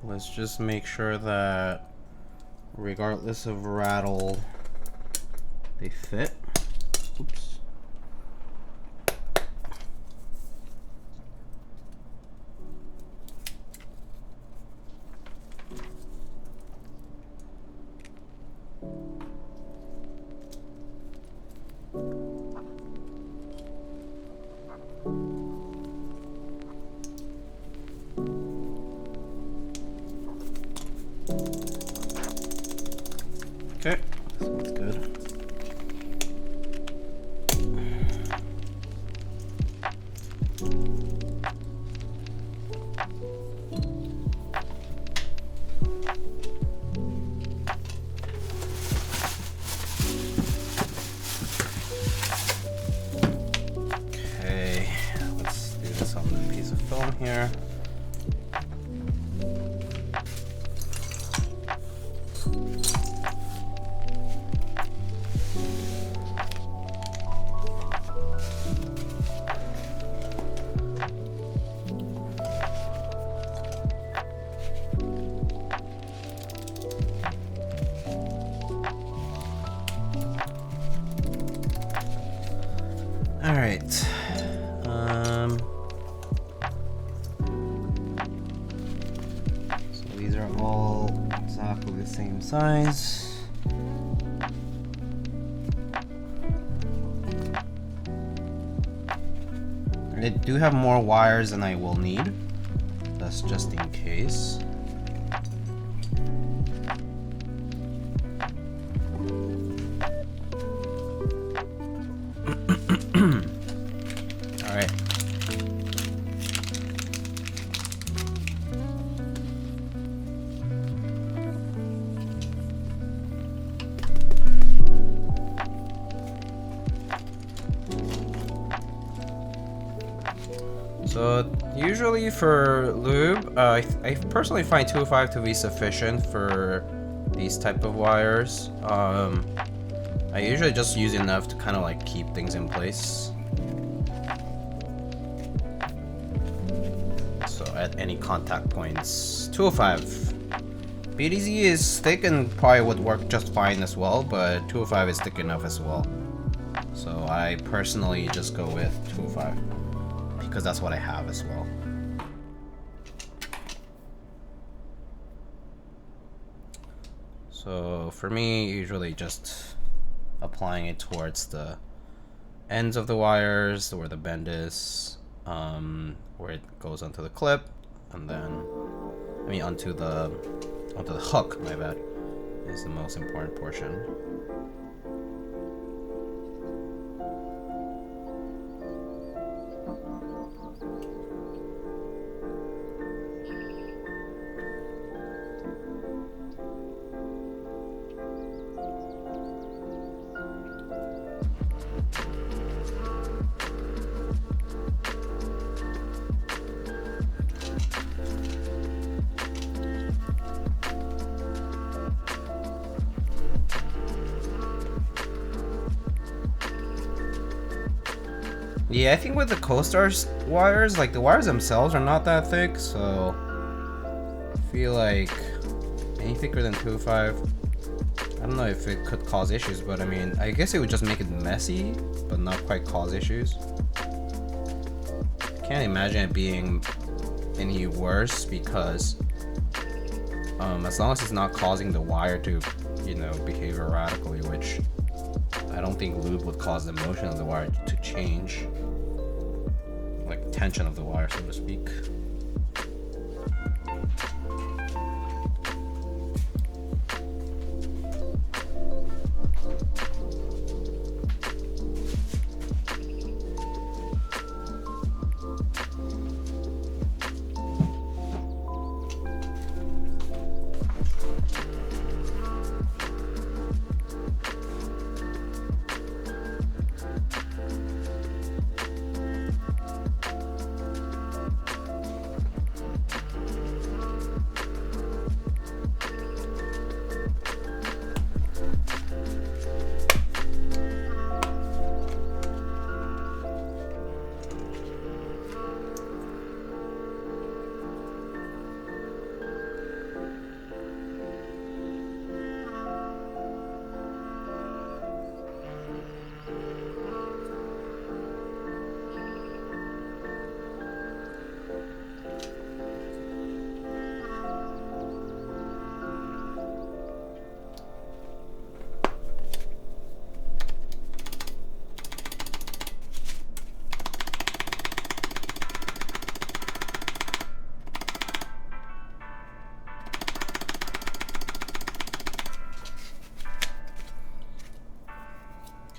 Let's just make sure that regardless of rattle, they fit. Oops. Okay, sounds good. Okay, let's do this on the piece of film here. All right. So these are all exactly the same size. I do have more wires than I will need. That's just in case. All right. So usually for lube, I personally find 205 to be sufficient for these type of wires. I usually just use enough to kind of like keep things in place. So at any contact points, 205. BDZ is thick and probably would work just fine as well, but 205 is thick enough as well. So I personally just go with 205 because that's what I have as well. So for me, usually just applying it towards the ends of the wires where the bend is, where it goes onto the clip, and then onto the hook, my bad, is the most important portion. Yeah, I think with the Co-Star's wires, like the wires themselves are not that thick, so I feel like any thicker than 2.5, I don't know if it could cause issues, but I mean, I guess it would just make it messy, but not quite cause issues. Can't imagine it being any worse because as long as it's not causing the wire to, you know, behave erratically, which I don't think lube would cause the motion of the wire to change, like tension of the wire, so to speak.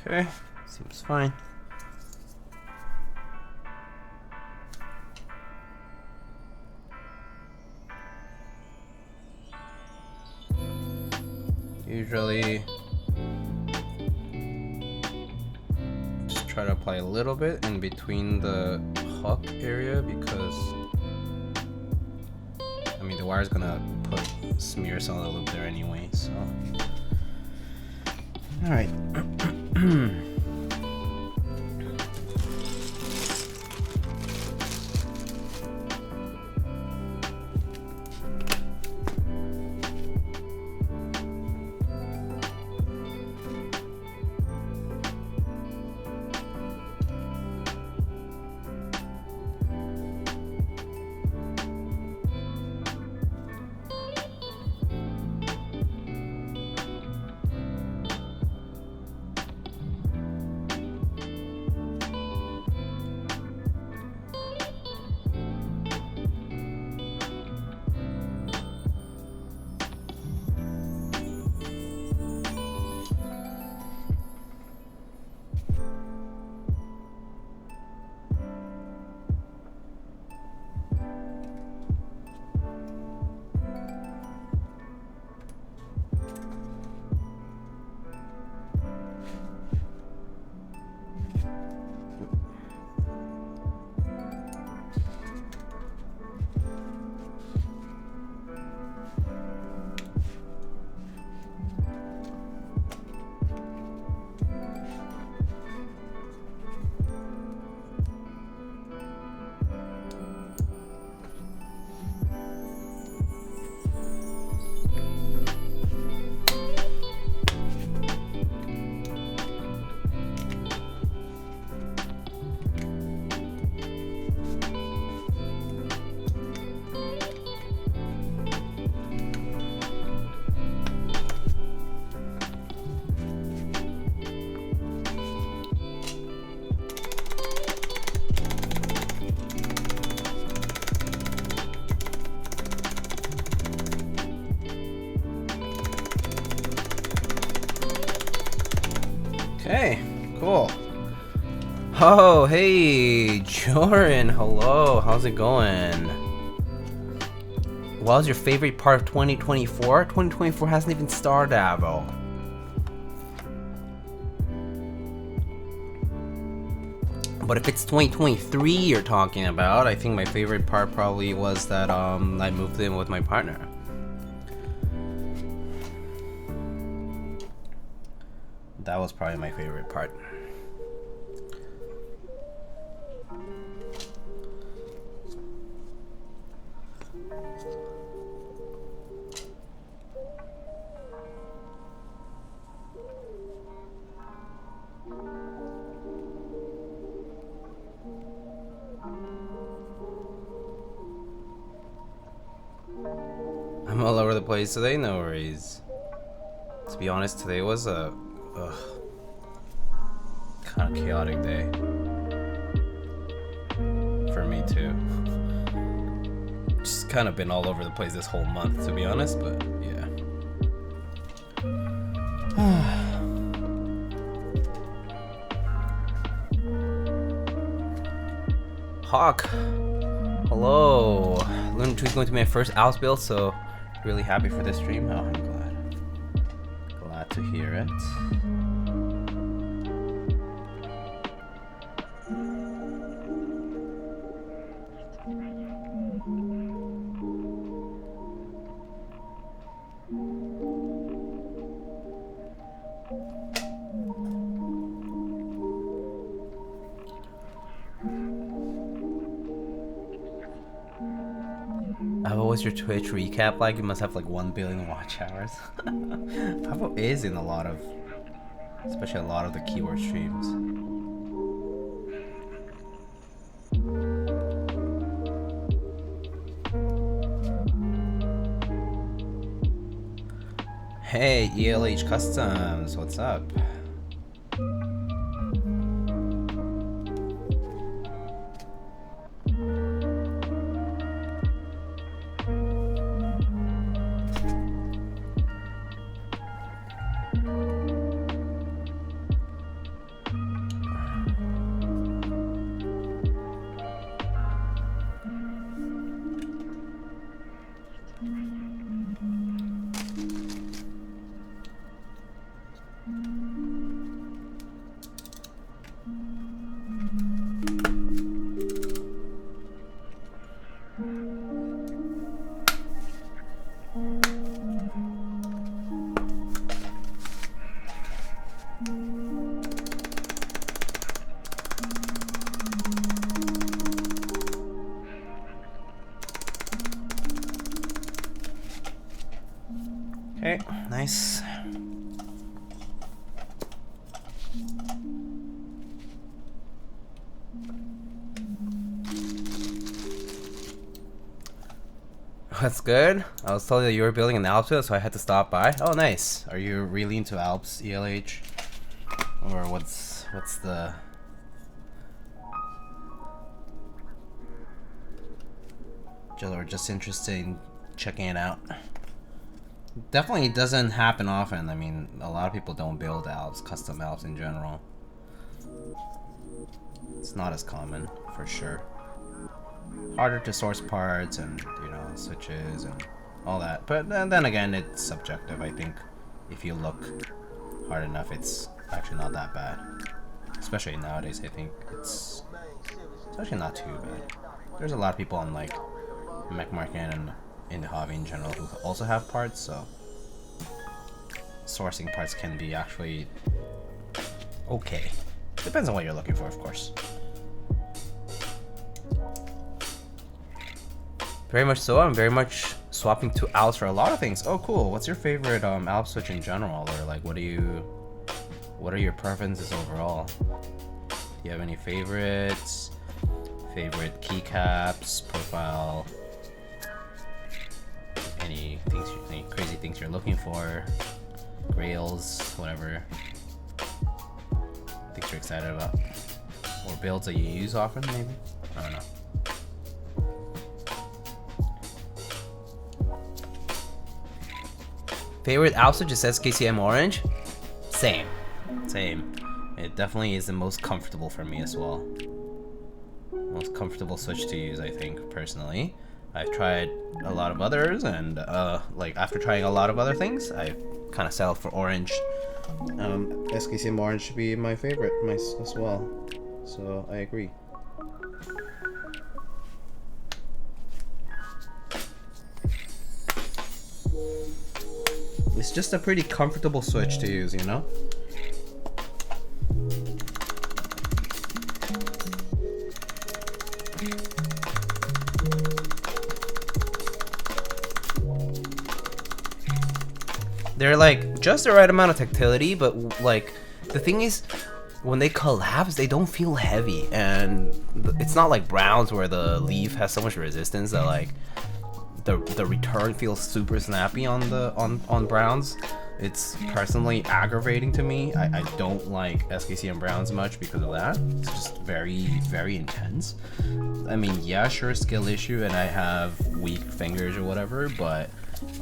Okay, seems fine. Usually just try to apply a little bit in between the hook area because I mean the wire's gonna put smears on the loop there anyway, so alright. Okay, cool. Oh, hey, Joran, hello, how's it going? What was your favorite part of 2024? 2024 hasn't even started, Avo. But if it's 2023 you're talking about, I think my favorite part probably was that I moved in with my partner. That was probably my favorite part. I'm all over the place today, no worries. To be honest, today was a kind of chaotic day. For me too. Just kind of been all over the place this whole month, to be honest, but yeah. Hawk! Hello! Lunar II is going to be my first ALPS build, so really happy for this stream. Oh, I'm glad. Glad to hear it. What was your Twitch recap like? You must have like 1 billion watch hours. Pavo is in a lot of, especially a lot of the keyword streams. Hey, ELH Customs, what's up? Okay, nice. That's good. I was told that you were building an ALPS, so I had to stop by. Oh, nice. Are you really into ALPS, ELH? Or what's the... Or just interested in checking it out? Definitely doesn't happen often. I mean, a lot of people don't build ALPS, custom ALPS in general. It's not as common, for sure. Harder to source parts and, you know, switches and all that. But then again, it's subjective. I think if you look hard enough, it's actually not that bad. Especially nowadays, I think it's actually not too bad. There's a lot of people on like Mech Market and in the hobby in general who also have parts, so sourcing parts can be actually okay. Depends on what you're looking for, of course. Very much so. I'm very much swapping to ALPS for a lot of things. Oh, cool. What's your favorite ALPS switch in general, or like what are your preferences overall? Do you have any favorites? Favorite keycaps, profile? Any crazy things you're looking for? Grails, whatever. Things you're excited about, or builds that you use often, maybe. I don't know. Favorite ALPS switch is SKCM orange. Same. It definitely is the most comfortable for me as well. Most comfortable switch to use, I think, personally. I've tried a lot of others, and like after trying a lot of other things, I kind of settled for orange. SKCM orange should be my favorite as well. So I agree. It's just a pretty comfortable switch to use, you know? They're like just the right amount of tactility, but like the thing is, when they collapse, they don't feel heavy, and it's not like browns where the leaf has so much resistance that like the return feels super snappy on the on browns. It's personally aggravating to me. I don't like SKCM browns much because of that. It's just very intense. I mean, yeah, sure, skill issue, and I have weak fingers or whatever, but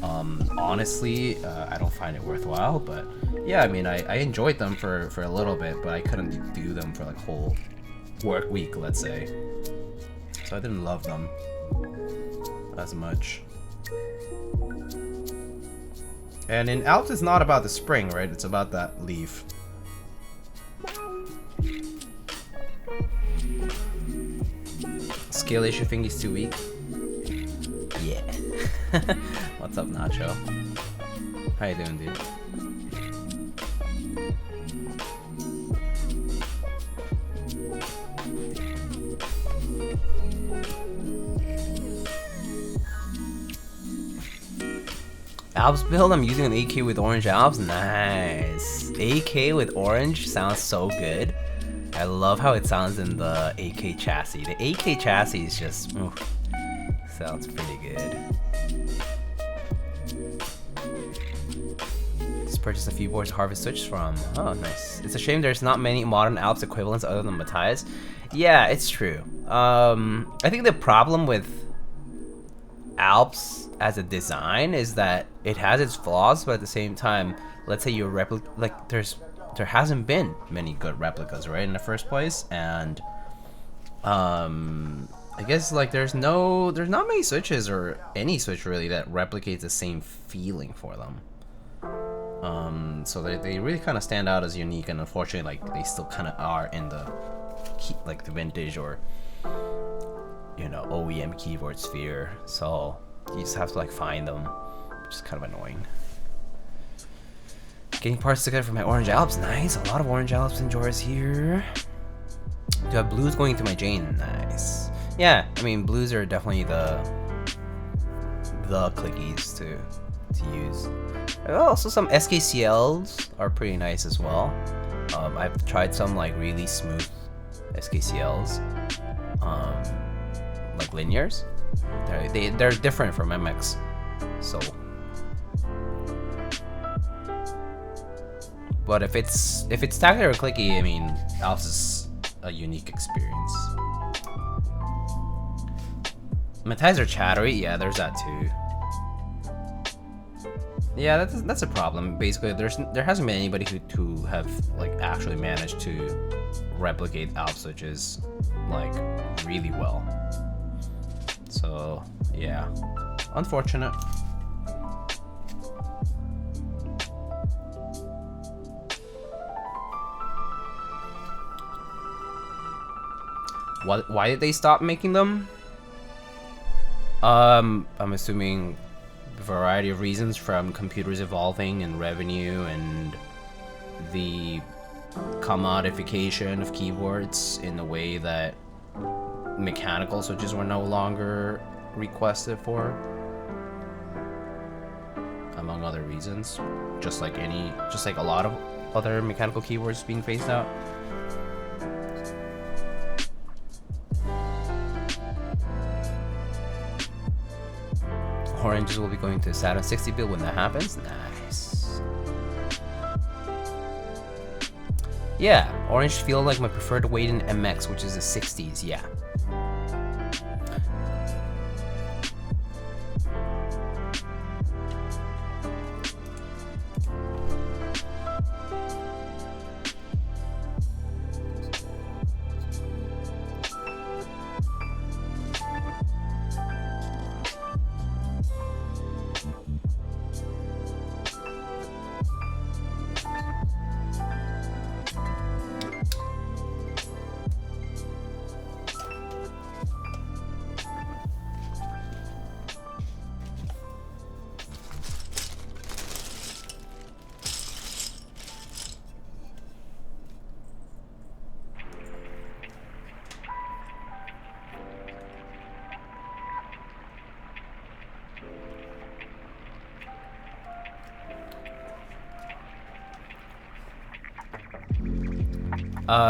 honestly, I don't find it worthwhile. But yeah, I mean, I enjoyed them for a little bit, but I couldn't do them for like whole work week, let's say. So I didn't love them as much. And in ALPS, it's not about the spring, right? It's about that leaf. Skill issue thing is too weak. Yeah. What's up, Nacho? How you doing, dude? ALPS build, I'm using an AEK with orange ALPS. Nice. AEK with orange sounds so good. I love how it sounds in the AEK chassis. The AEK chassis is just, ooh, sounds pretty good. Just purchased a few boards to harvest switch from. Oh, nice. It's a shame there's not many modern ALPS equivalents other than Matthias. Yeah, it's true. I think the problem with ALPS as a design is that it has its flaws, but at the same time, let's say you like there hasn't been many good replicas, right, in the first place, and I guess like there's not many switches or any switch really that replicates the same feeling for them. So they really kind of stand out as unique, and unfortunately, like they still kind of are in the like the vintage or, you know, OEM keyboard sphere. So you just have to like find them, which is kind of annoying. Getting parts together for my orange ALPS. Nice. A lot of orange ALPS in drawers here. Do I have blues going through my Jane? Nice. Yeah, I mean, blues are definitely the clickies to use. Also, some SKCLs are pretty nice as well. I've tried some like really smooth SKCLs, like linears. They're different from MX, so. But if it's tactile or clicky, I mean, ALPS is a unique experience. Matthias are chattery, yeah, there's that too. Yeah, that's a problem. Basically, there hasn't been anybody who have like actually managed to replicate ALPS switches like really well. So yeah, unfortunate. Why did they stop making them? I'm assuming a variety of reasons, from computers evolving and revenue and the commodification of keyboards in a way that mechanical switches were no longer requested for, among other reasons. Just like a lot of other mechanical keyboards being phased out. Oranges will be going to Saturn 60 build when that happens. Nice. Yeah, orange feel like my preferred weight in MX, which is the 60s. Yeah.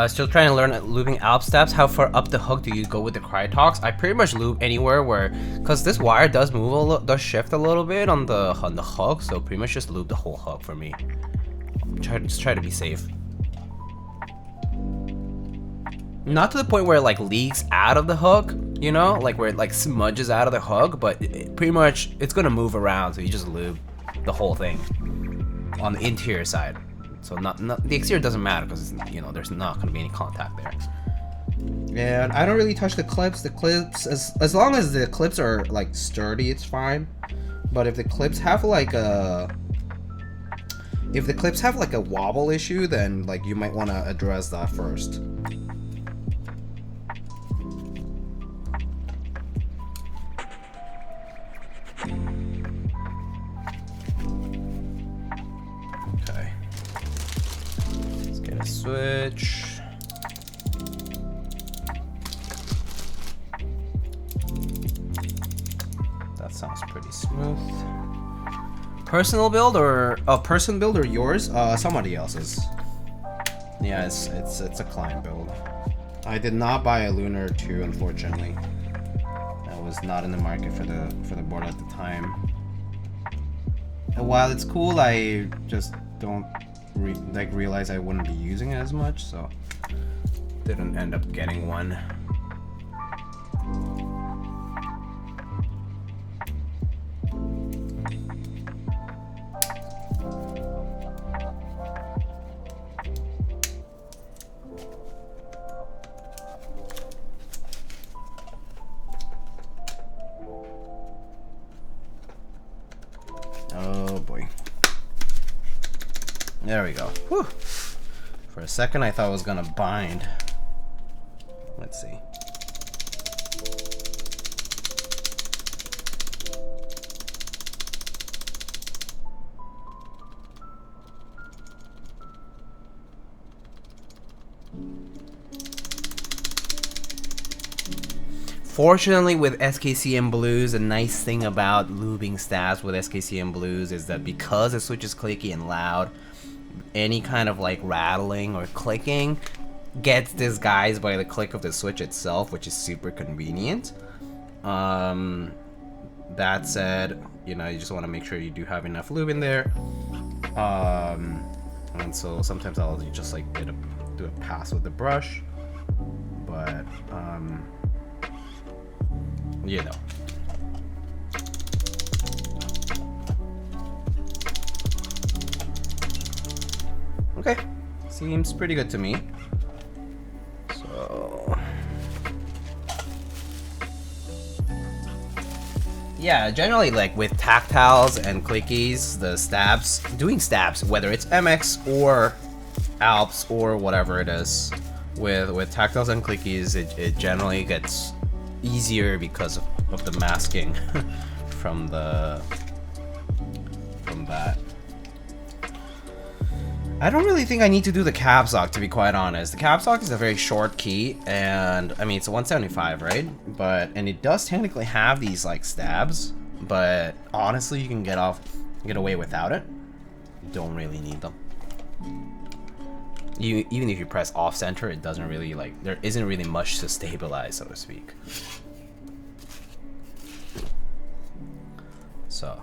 Still trying to learn lubing ALPS steps. How far up the hook do you go with the Crytox? I pretty much lube anywhere where, cause this wire does move a little, does shift a little bit on the hook, so pretty much just lube the whole hook for me. Just try to be safe. Not to the point where it like leaks out of the hook, you know, like where it like smudges out of the hook, but pretty much it's gonna move around, so you just lube the whole thing on the interior side. So not the exterior doesn't matter because you know there's not gonna be any contact there. And I don't really touch the clips. The clips, as long as the clips are like sturdy, it's fine. But if the clips have like a wobble issue, then like you might want to address that first. Okay. Let's get a switch. That sounds pretty smooth. Personal build or person build or yours? Somebody else's. Yeah, it's a client build. I did not buy a Lunar II, unfortunately. I was not in the market for the board at the time. And while it's cool, I just don't realize I wouldn't be using it as much, so didn't end up getting one. Oh boy. There we go. Whew. For a second I thought it was gonna bind. Let's see. Fortunately, with SKCM Blues, a nice thing about lubing stabs with SKCM Blues is that because the switch is clicky and loud, any kind of like rattling or clicking gets disguised by the click of the switch itself, which is super convenient. That said, you know, you just want to make sure you do have enough lube in there. And so sometimes I'll just like do a pass with the brush, but you know. Okay, seems pretty good to me. So yeah, generally like with tactiles and clickies, the stabs, doing stabs, whether it's MX or ALPS or whatever it is, with tactiles and clickies, it generally gets easier because of the masking from that. I don't really think I need to do the caps lock, to be quite honest. The caps lock is a very short key, and I mean it's a 175, right? And it does technically have these like stabs, but honestly you can get away without it. You don't really need them. Even if you press off center, it doesn't really there isn't really much to stabilize, so to speak. So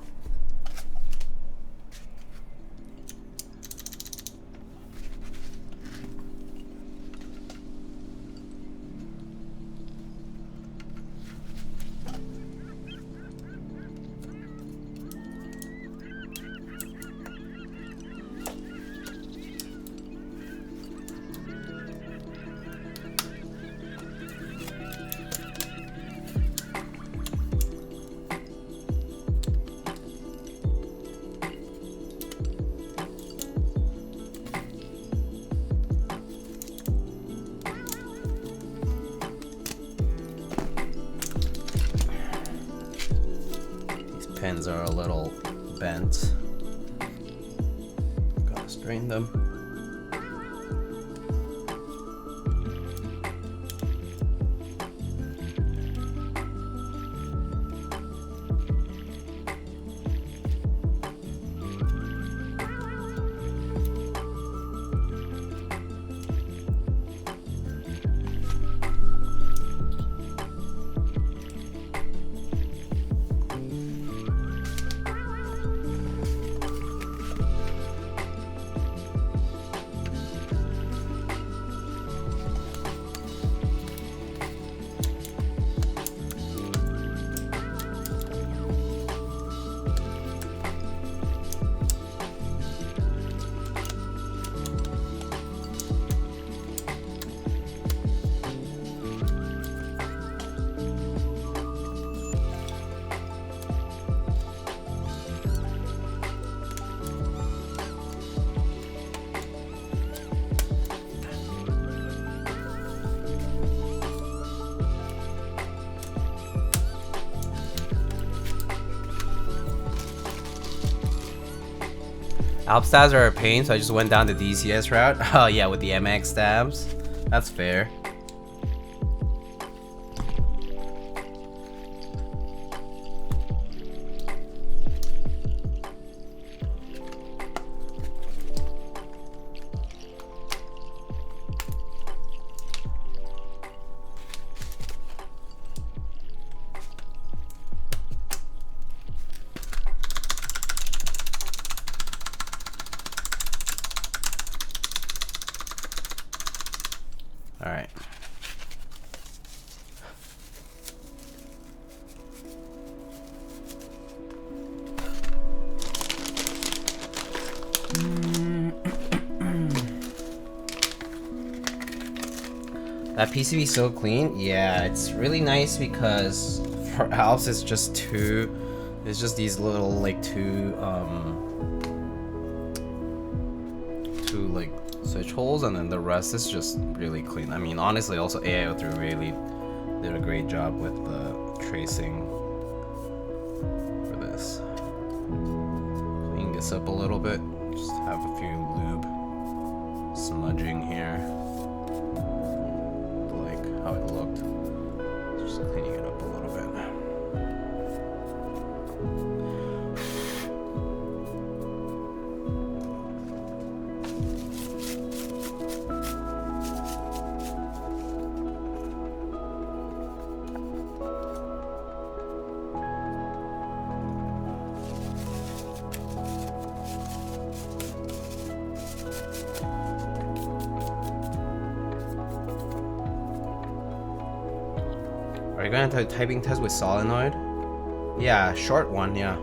pins are a little bent. Gotta straighten them. ALPS stabs are a pain, so I just went down the DCS route. Oh yeah, with the MX stabs. That's fair. Alright. That PCB is so clean. Yeah, it's really nice because for ALPS it's just these little like two like switch holes, and then the rest is just really clean. I mean, honestly, also AIO3 really did a great job with the tracing for this. Clean this up a little bit. Just have a few lube smudging here, like how it looked. Just cleaning it up a little bit. Are you going to typing test with Solenoid? Yeah, short one, yeah.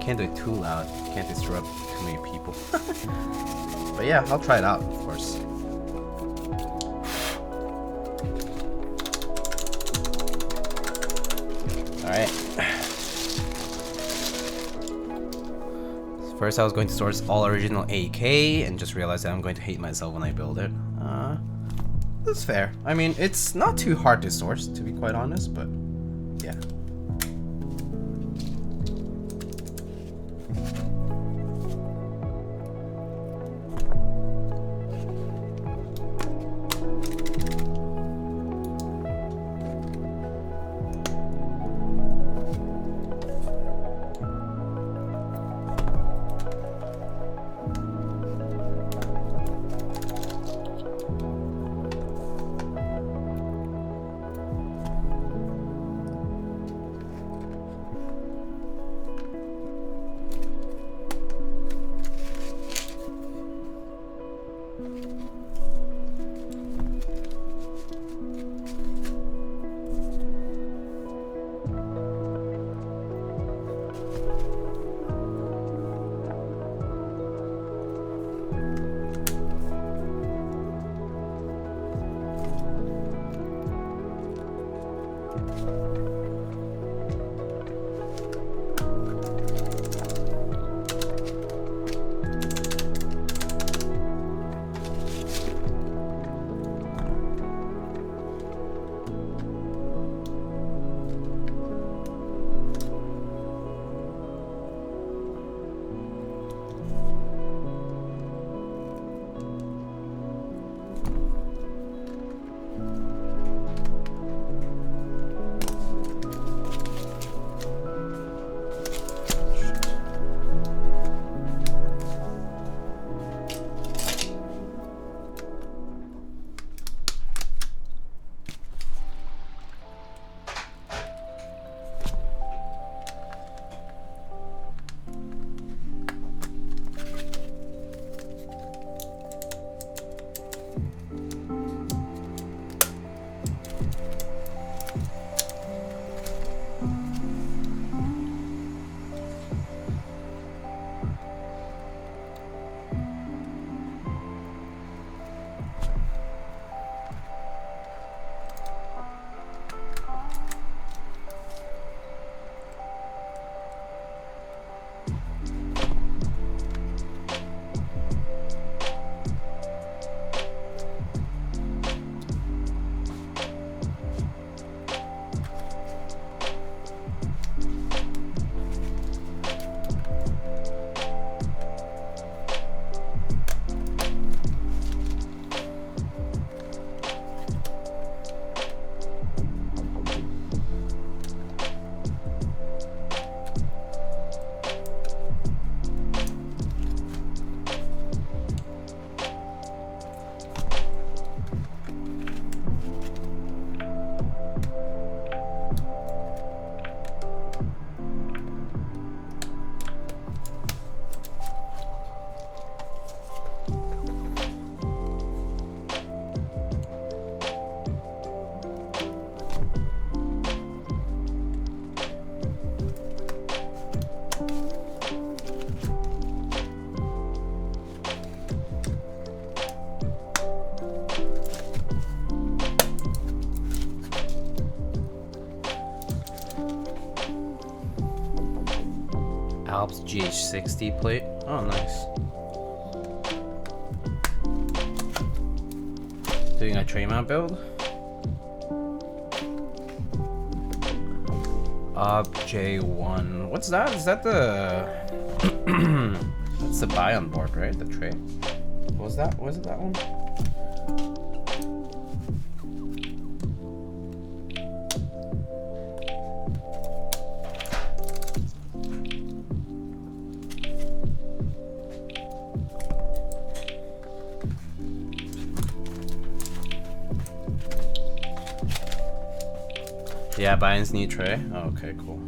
Can't do it too loud. Can't disrupt too many people. But yeah, I'll try it out, of course. Alright. First I was going to source all original AEK and just realized that I'm going to hate myself when I build it. That's fair. I mean, it's not too hard to source, to be quite honest, but yeah. ALPS GH60 plate. Oh, nice. Doing a tray mount build. J1. What's that? Is that the that's the buy on board, right? The tray. What was that? Was it that one? Yeah, buy-ins need tray. Oh, okay, cool.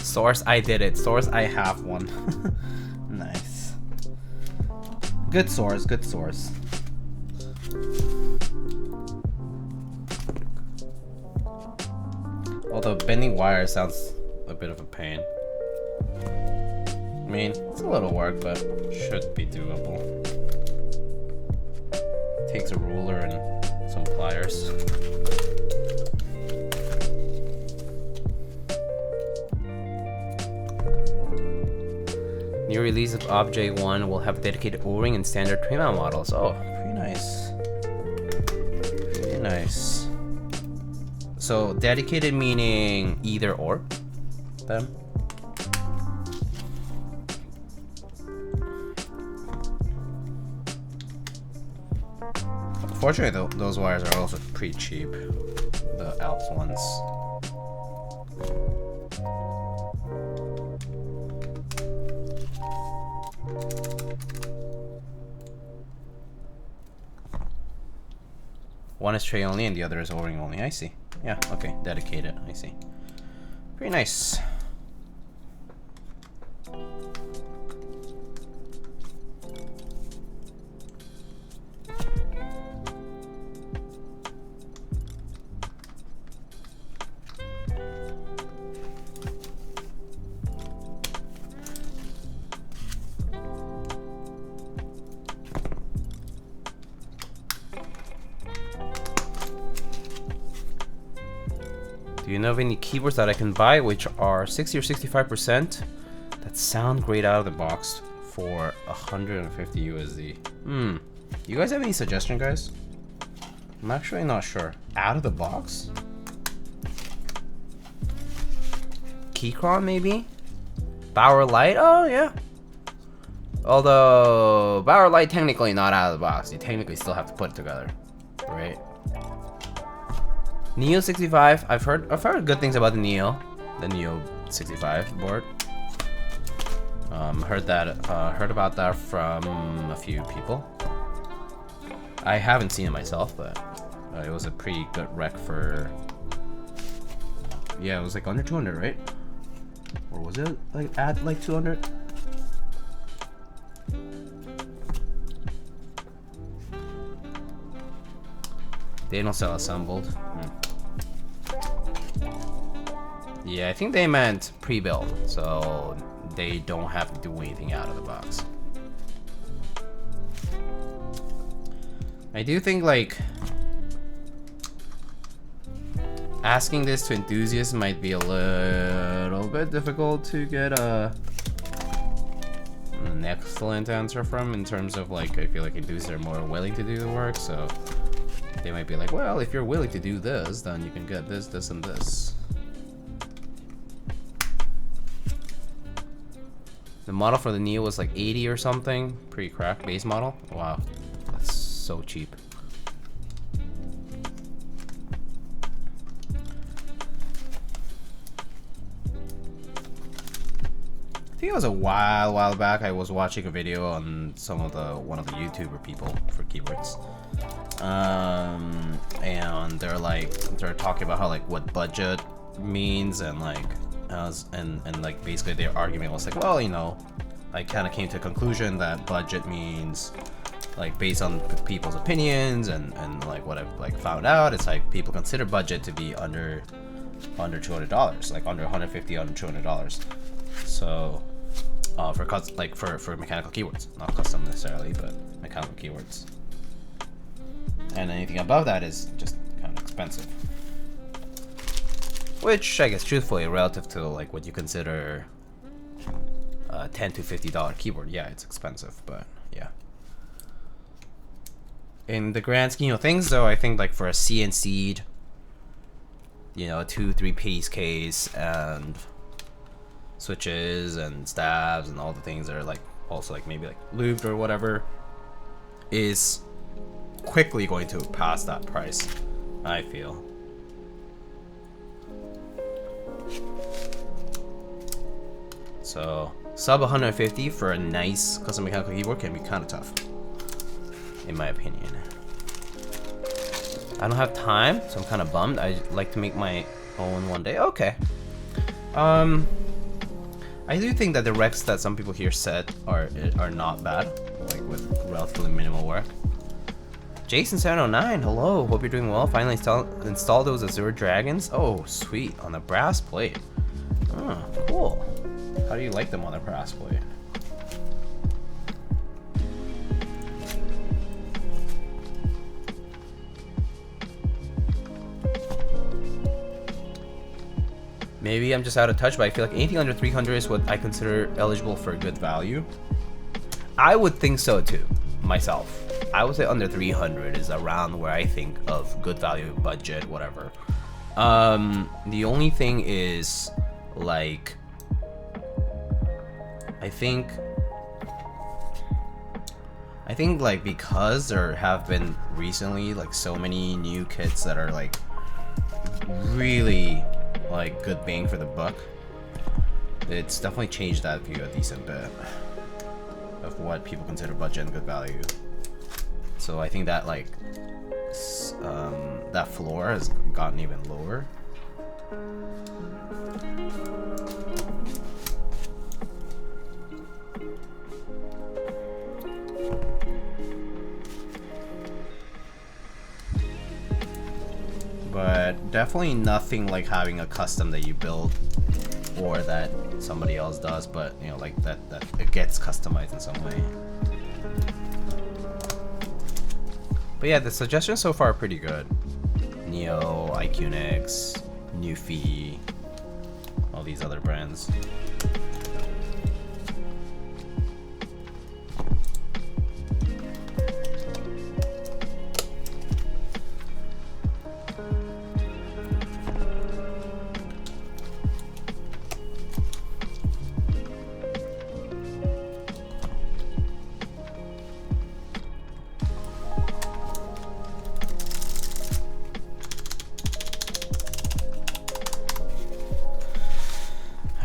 Source, I did it. Source, I have one. Nice. Good source, good source. Although bending wire sounds a bit of a pain. I mean, it's a little work, but should be doable. Takes a ruler and some pliers. New release of OBJ1 will have dedicated O-ring and standard tray mount models. Oh, pretty nice. Pretty nice. So dedicated meaning either or then? Fortunately, those wires are also pretty cheap. The ALPS ones. One is tray only and the other is O-ring only. I see. Yeah, okay. Dedicated. I see. Pretty nice. Do you know of any keyboards that I can buy which are 60 or 65% that sound great out of the box for 150 USD? You guys have any suggestion, guys? I'm actually not sure. Out of the box? Keychron maybe? Bauer Light? Oh yeah. Although Bauer Light technically not out of the box. You technically still have to put it together, right? Neo 65. I've heard good things about the Neo 65 board. Heard about that from a few people. I haven't seen it myself, but it was a pretty good rec for. Yeah, it was like under 200, right? Or was it like at like 200? They don't sell assembled. Yeah, I think they meant pre-built, so they don't have to do anything out of the box. I do think like asking this to enthusiasts might be a little bit bit difficult to get an excellent answer from, in terms of like, I feel like inducers are more willing to do the work, so they might be like, well, if you're willing to do this, then you can get this, this, and this. The model for the Neo was like 80 or something, pretty crack base model. Wow, that's so cheap. I think it was a while back. I was watching a video on one of the YouTuber people for keyboards, and they're talking about how like what budget means, and like and like basically their argument was like, well, you know, I kind of came to a conclusion that budget means like based on people's opinions, and like what I've like found out, it's like people consider budget to be under $200, like under $150, under $200. So for mechanical keyboards, not custom necessarily, but mechanical keyboards. And anything above that is just kind of expensive. Which I guess truthfully, relative to like what you consider a $10 to $50 keyboard, yeah, it's expensive, but yeah. In the grand scheme of things though, I think like for a CNC'd, you know, a 2-3 piece case and switches and stabs and all the things that are like also like maybe like lubed or whatever, is quickly going to pass that price, I feel. So sub 150 for a nice custom mechanical keyboard can be kind of tough, in my opinion. I don't have time, so I'm kind of bummed. I'd like to make my own one day. Okay. I do think that the recs that some people here said are not bad, like with relatively minimal work. Jason709, hello, hope you're doing well. Finally installed those Azure Dragons. Oh, sweet, on the brass plate. Oh, cool. How do you like them on the brass plate? Maybe I'm just out of touch, but I feel like anything under 300 is what I consider eligible for good value. I would think so too, myself. I would say under 300 is around where I think of good value, budget, whatever. The only thing is, like, I think like because there have been recently like so many new kits that are like really like good bang for the buck, it's definitely changed that view a decent bit of what people consider budget and good value. So I think that like that floor has gotten even lower. But definitely nothing like having a custom that you build or that somebody else does, but you know, like that it gets customized in some way. But yeah, the suggestions so far are pretty good. Neo, IQNX, Newfie, all these other brands.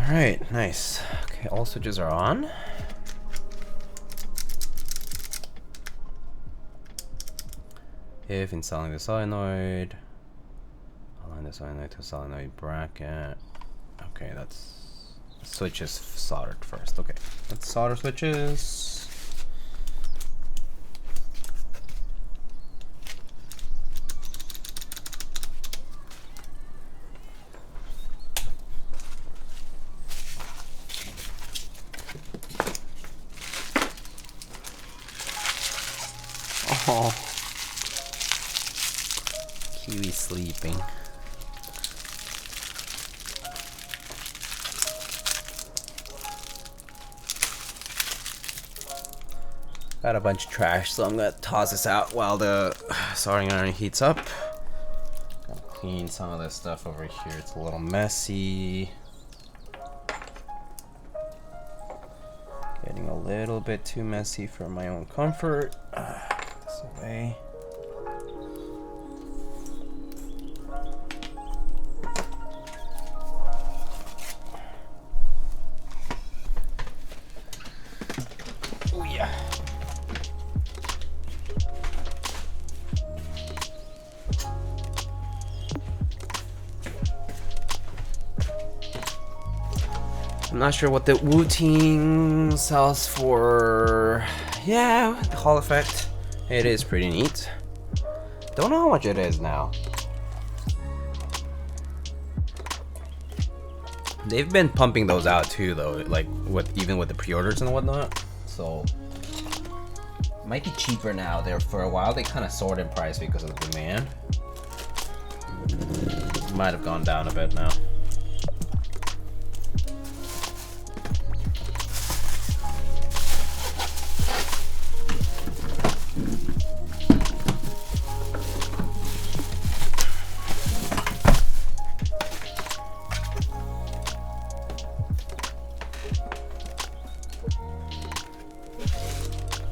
Alright, nice. Okay, all switches are on. If installing the solenoid, align the solenoid to solenoid bracket. Okay, that's switches soldered first. Okay, let's solder switches. Oh, Kiwi sleeping. Got a bunch of trash, so I'm gonna toss this out while the soldering iron heats up. Gotta clean some of this stuff over here. It's a little messy. Getting a little bit too messy for my own comfort. This away. Oh yeah. I'm not sure what the Wu-Ting sells for. Yeah, the Hall effect. It is pretty neat. Don't know how much it is now. They've been pumping those out too, though. Like even with the pre-orders and whatnot. So it might be cheaper now. There for a while they kind of soared in price because of the demand. Might have gone down a bit now.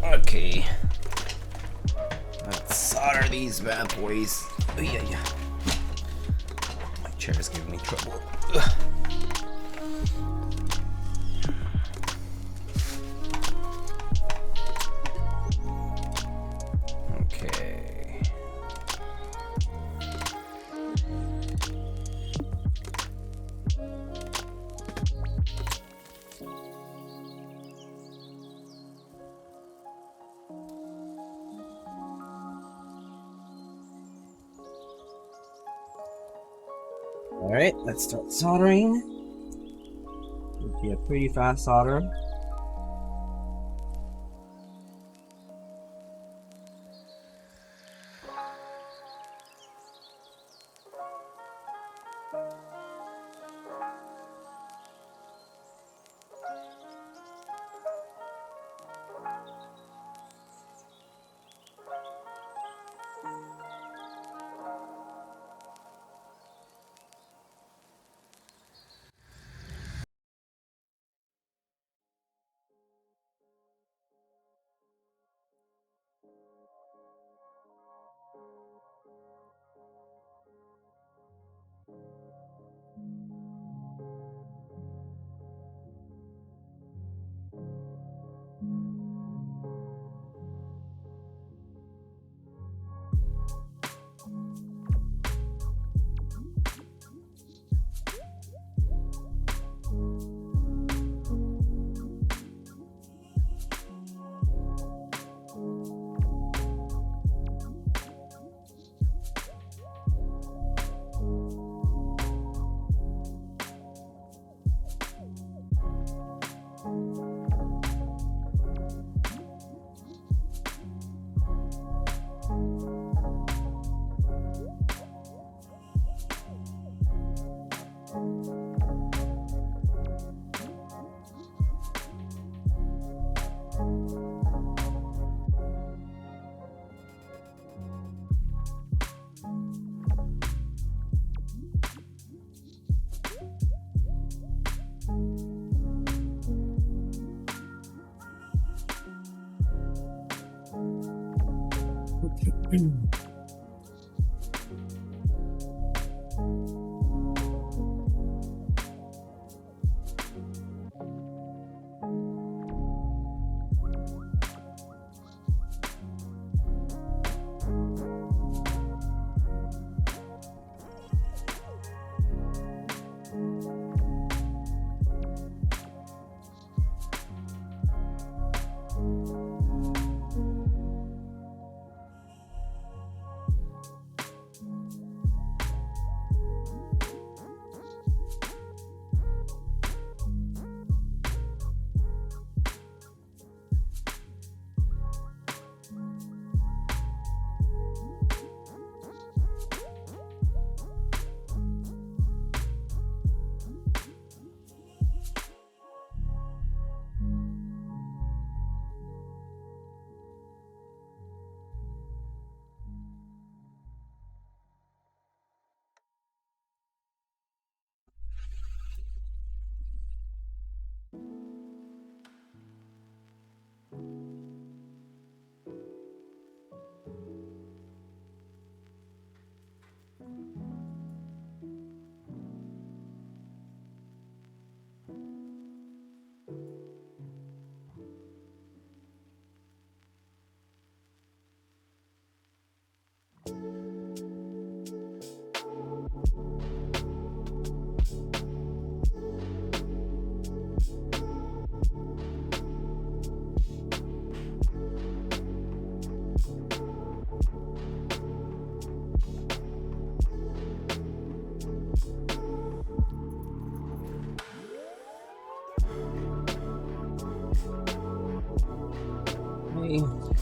Okay, let's solder these bad boys. Oh, yeah. My chair is giving me trouble. Ugh. Okay. Alright, let's start soldering. It'll be a pretty fast solder. Okay.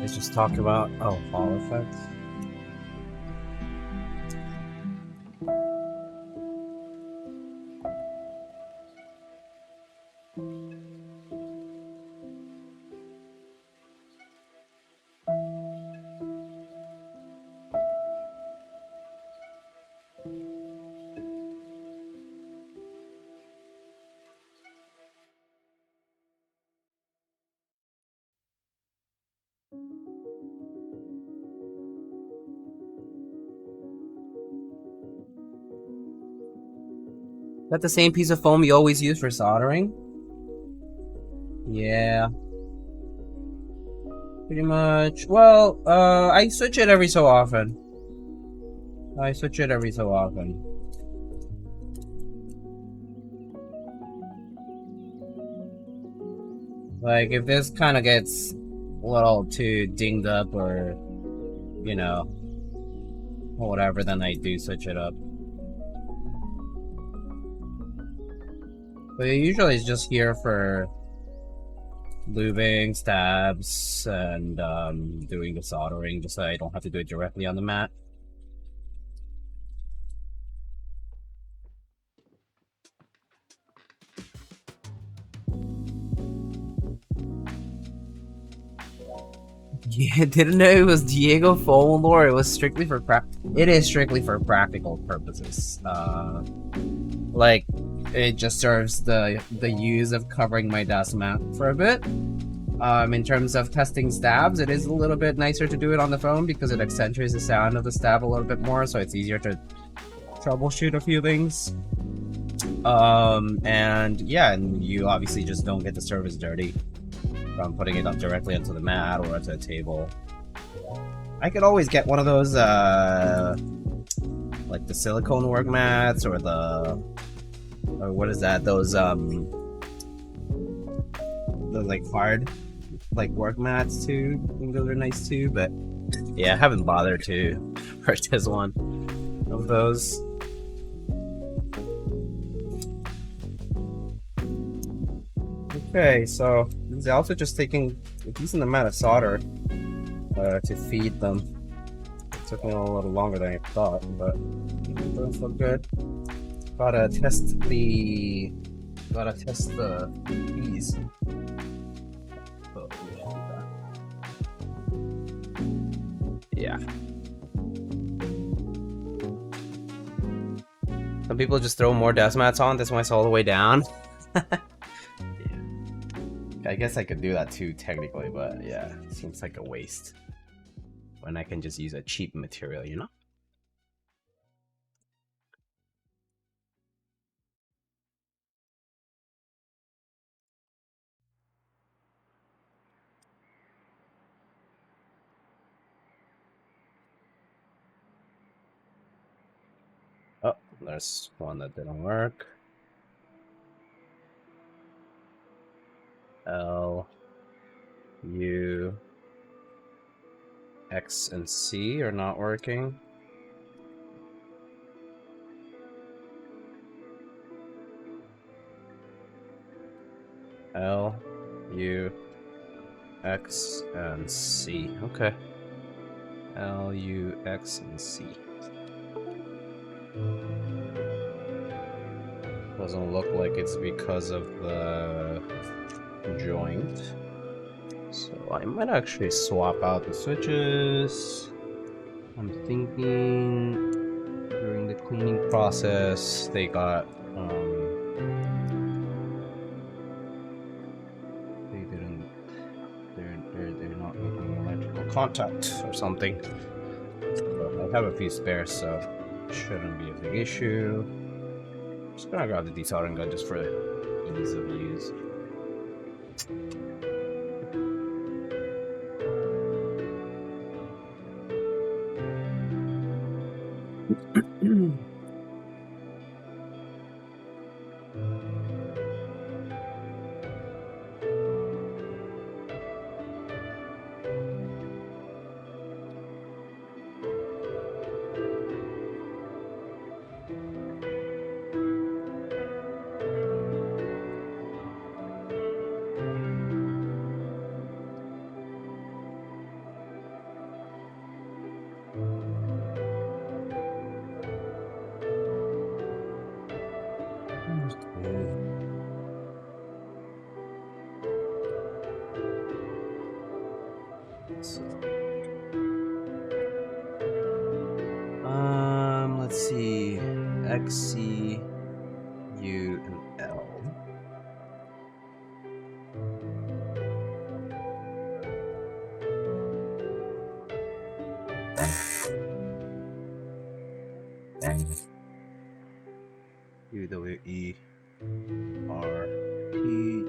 Let's just talk about Hall effects. Is that the same piece of foam you always use for soldering? Yeah. Pretty much. Well, I switch it every so often. Like, if this kind of gets a little too dinged up or, you know, or whatever, then I do switch it up. But usually it's just here for lubing, stabs, and doing the soldering, just so I don't have to do it directly on the mat. Yeah, didn't know it was Diego Foam lore. It was strictly for It is strictly for practical purposes. Like, it just serves the use of covering my desk mat for a bit. In terms of testing stabs, it is a little bit nicer to do it on the phone because it accentuates the sound of the stab a little bit more, so it's easier to troubleshoot a few things. And yeah, and you obviously just don't get the surface dirty from putting it up directly onto the mat or onto a table. I could always get one of those, like the silicone work mats or what is that? Those like hard, like work mats too. I think those are nice too, but yeah, I haven't bothered to purchase one of those. Okay, so it's also just taking a decent amount of solder to feed them. It took me a little longer than I thought, but it does look good. Gotta test the keys. Oh, yeah. Some people just throw more desk mats on. This one's all the way down. Yeah. I guess I could do that too, technically, but yeah, it seems like a waste when I can just use a cheap material, you know? Oh, there's one that didn't work. L, U, X, and C are not working. L, U, X, and C. Okay. L, U, X, and C. Doesn't look like it's because of the joint. So I might actually swap out the switches. I'm thinking during the cleaning process they got they're not making electrical contact or something. But I have a few spares, so it shouldn't be a big issue. Just gonna grab the desoldering gun just for ease of use. Let's see, X, C, U, and L. U, W, E, R, P,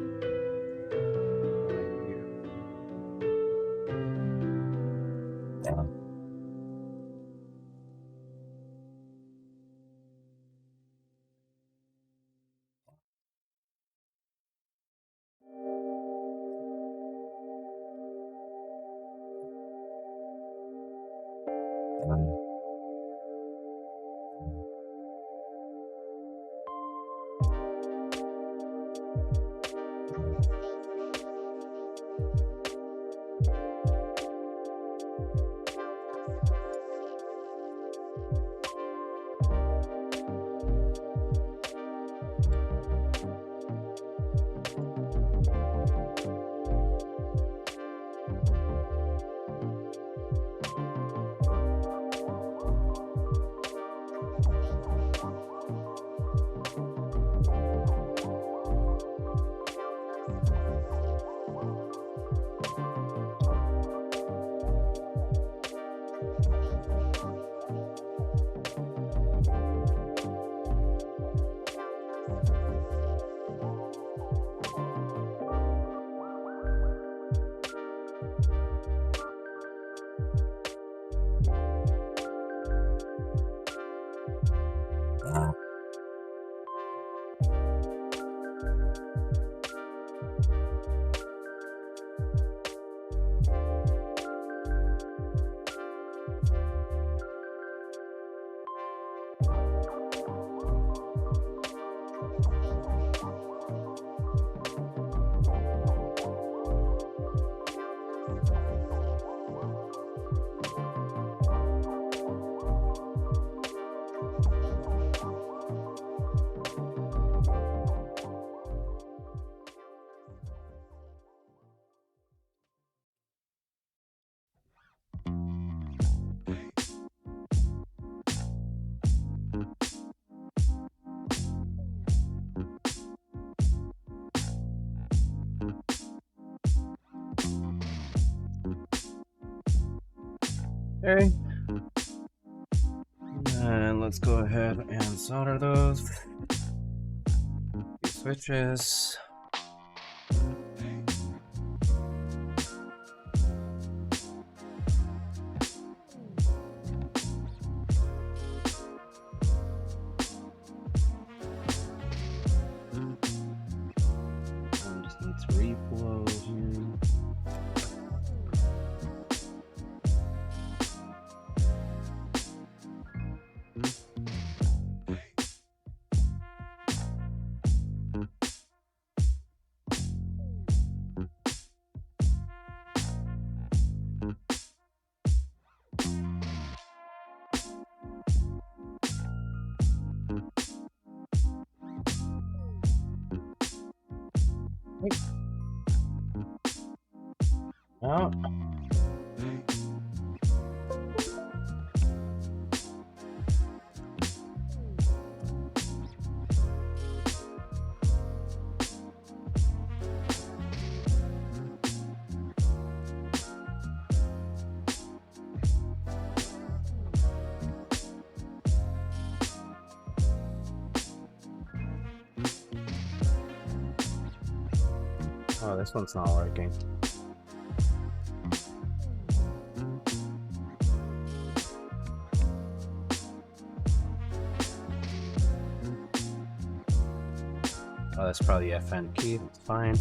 Okay. And let's go ahead and solder those. These switches. Just need to reflow here. Oh. Oh, this one's not working. Oh, that's probably FN key, that's fine.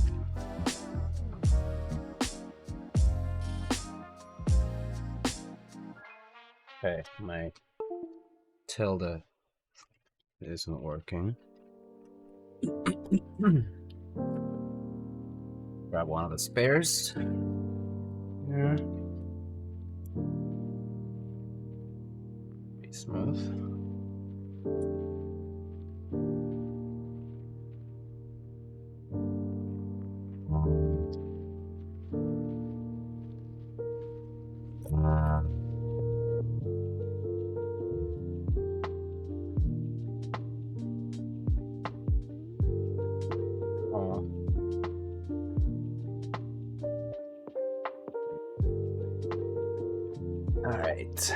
Okay, my tilde isn't working. Grab one of the spares. Yeah. Be smooth. All right.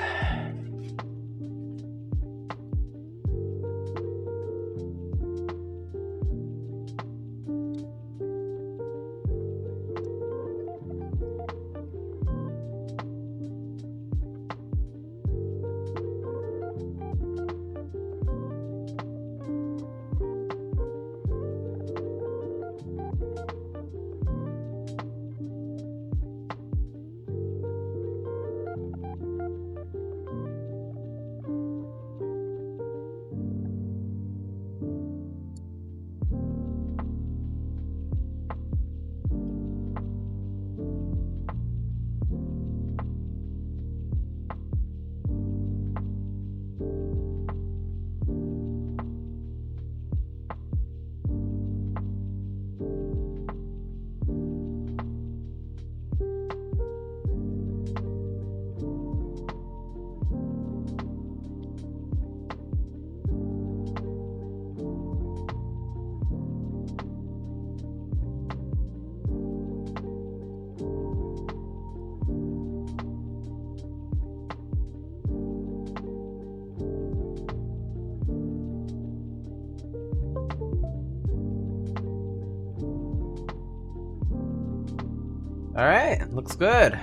All right, looks good.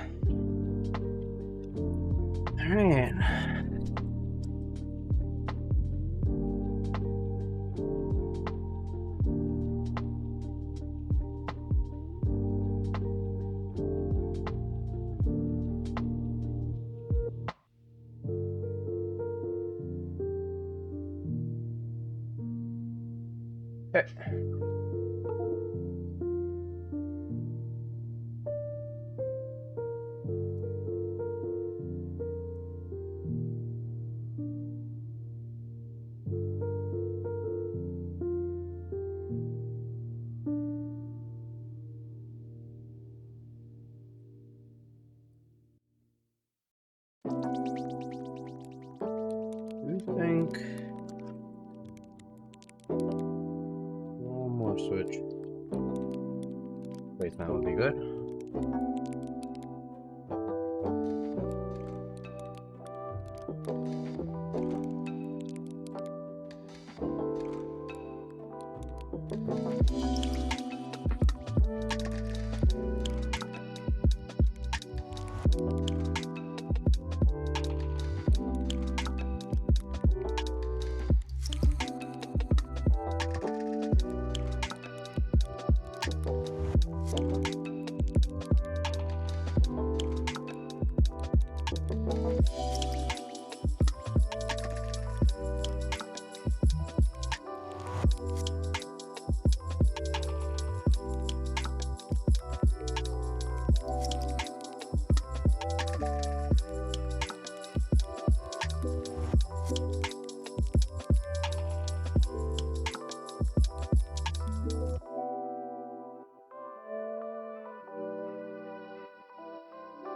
All right. Okay. I think one more switch placement would be good.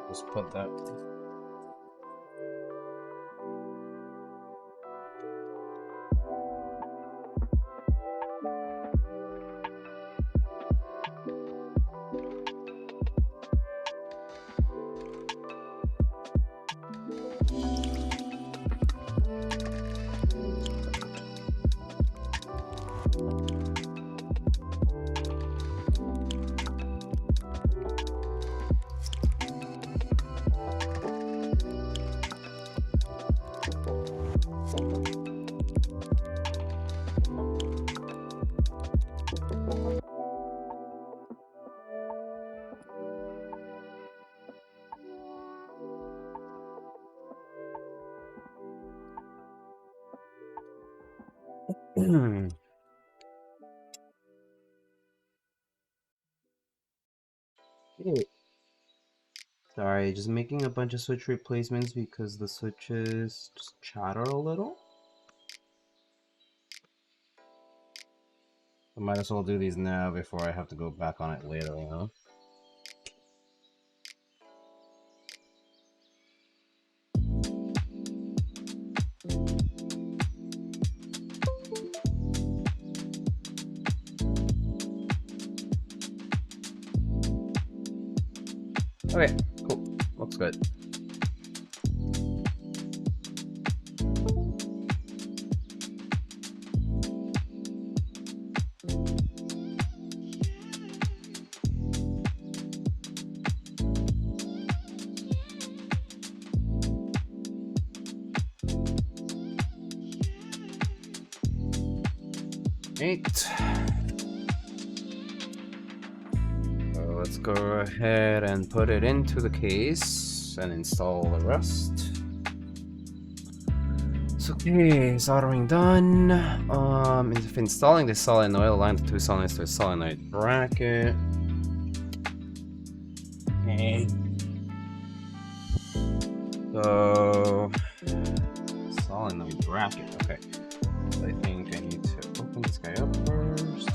Just put that. Hey. Sorry, just making a bunch of switch replacements because the switches just chatter a little. I might as well do these now before I have to go back on it later, you know? Okay, cool. Looks good. Eight. So let's go ahead and put it into the case and install the rest. So okay, soldering done. If installing the solenoid, align the two solenoids to a solenoid bracket. Okay. So solenoid bracket. Okay. So I think I need to open this guy up first.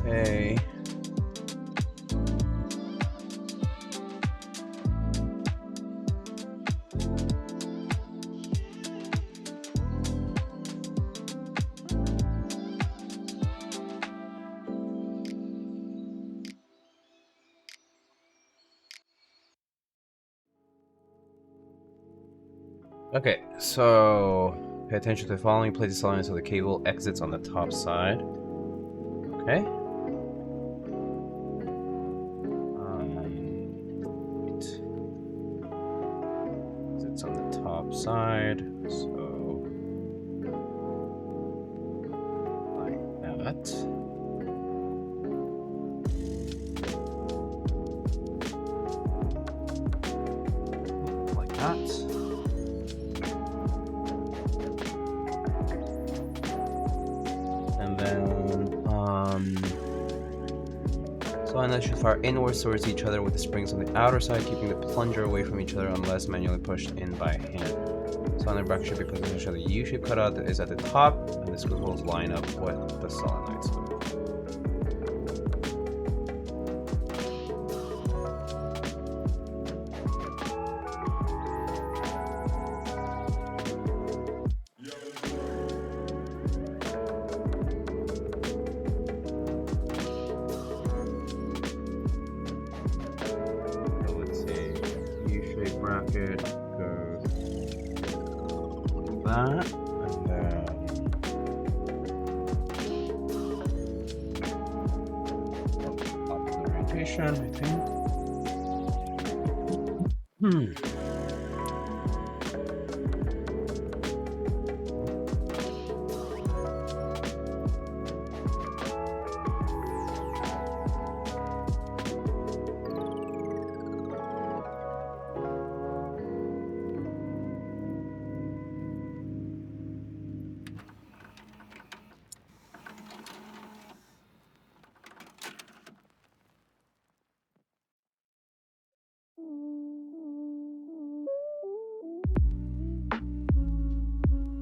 Okay. Okay, so pay attention to the following. Place the solenoid so the cable exits on the top side. Okay. Exits on the top side. So like that. Like that. And then, solenoid should fire inwards towards each other with the springs on the outer side, keeping the plunger away from each other unless manually pushed in by hand. Solenoid bracket should be positioned so the U-shaped cutout is at the top, and the screw holes line up with the solenoids. that, and then opposite orientation, I think.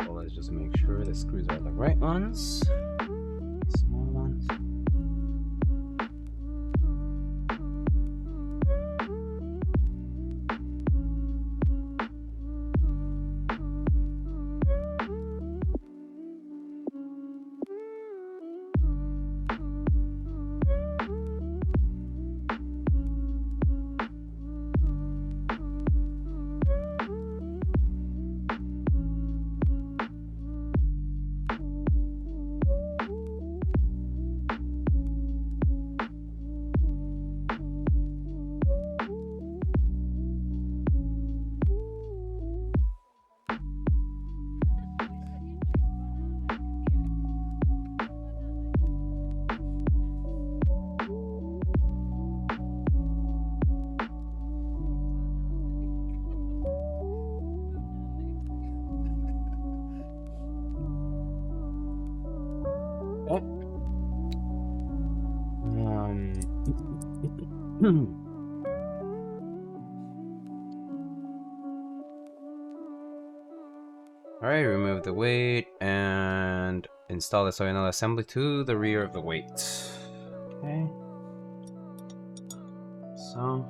So let's just make sure the screws are the right ones. Small ones. Alright, remove the weight and install the solenoid assembly to the rear of the weight. Okay. So.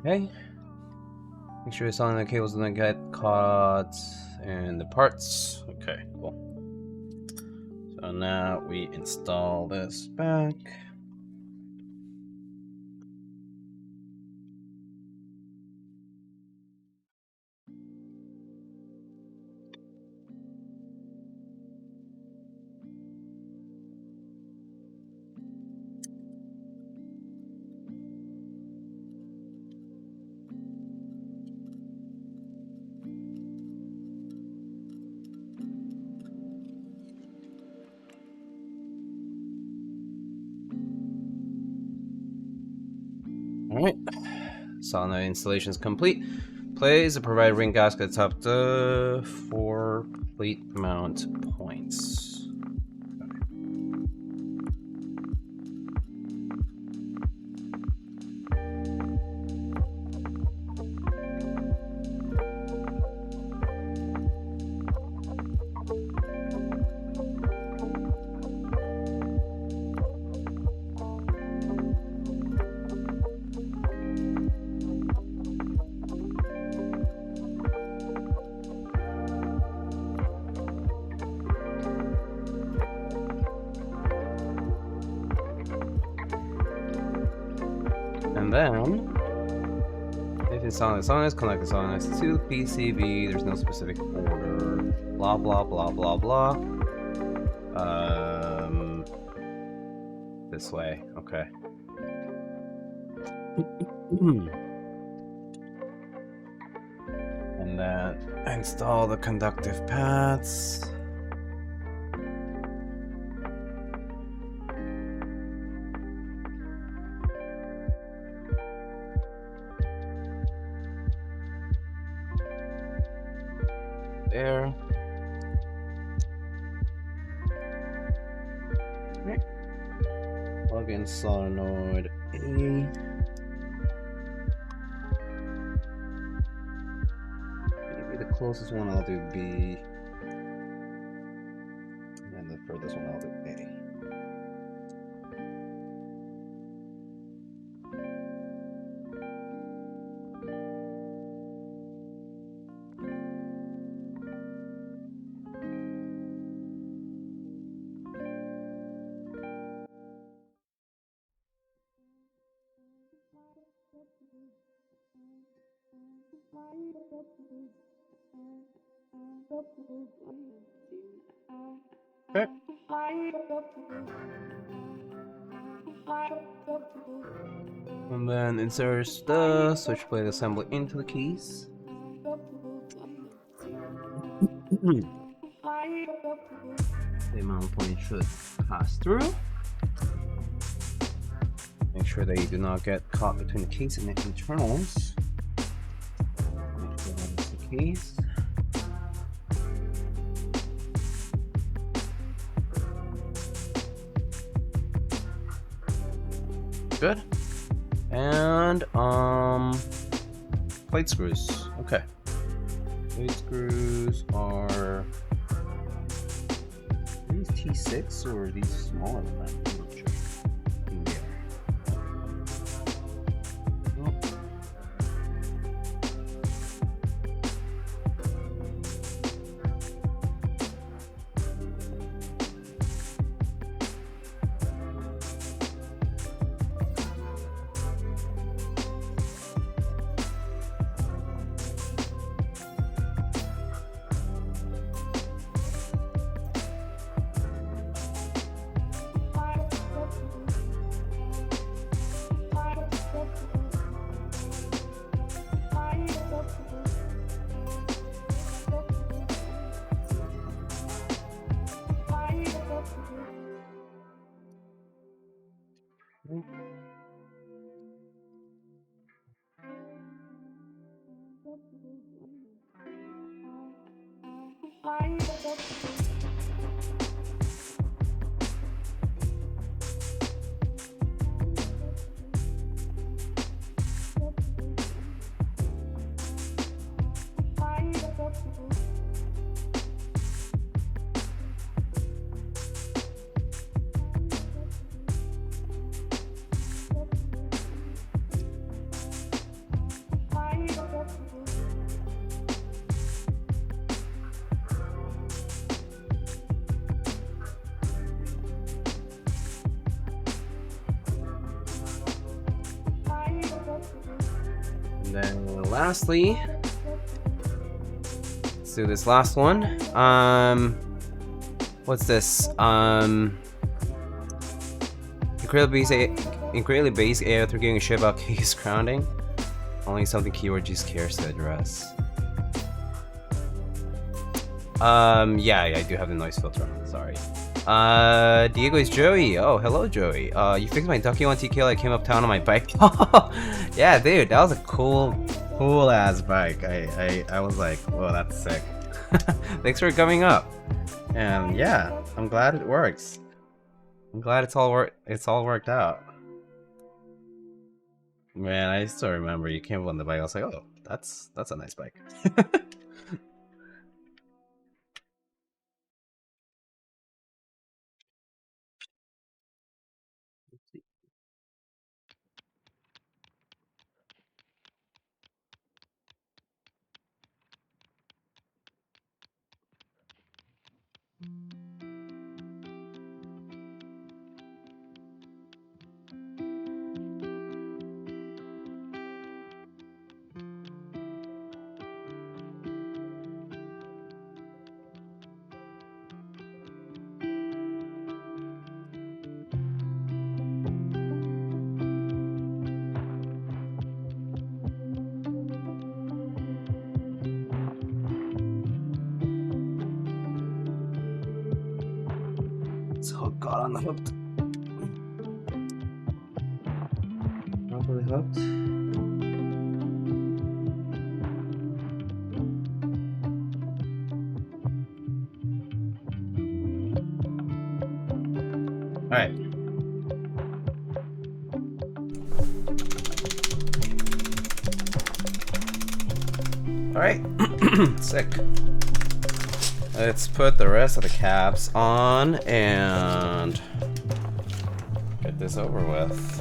Okay. Make sure the solenoid cables don't get caught in the parts. Okay, cool. So now we install this back. Alright, solenoid installation is complete. Place the provided ring gasket atop the 4 plate mount points. And then, if installing the solenoids, connect the solenoids to the PCB. There's no specific order. Blah blah blah blah blah. This way. Okay. And then install the conductive pads. There. Okay. Plug in solenoid A. closest one I'll do B. And the furthest one I'll do A. Okay. And then insert the switchblade assembly into the keys. The mount point should pass through. Make sure that you do not get caught between the case and the internals. Make sure that is the case. Good. And plate screws. Okay. Plate screws are these T6 or are these smaller than that? I'm not sure. Yeah. Nope. And then lastly, let's do this last one. What's this? Incredibly basic AO through giving a shit about case grounding. Only something keyword just cares to address. Yeah, I do have the noise filter on, sorry. Diego is Joey. Oh, hello Joey. You fixed my Ducky 1 TKL I came uptown on my bike. Yeah, dude, that was a cool ass bike. I was like, whoa, that's sick. Thanks for coming up. And yeah, I'm glad it works. I'm glad it's all worked out. Man, I still remember you came up on the bike. I was like, oh, that's a nice bike. So got unhooked. Properly hooked. Alright. Alright, sick. Let's put the rest of the caps on and get this over with.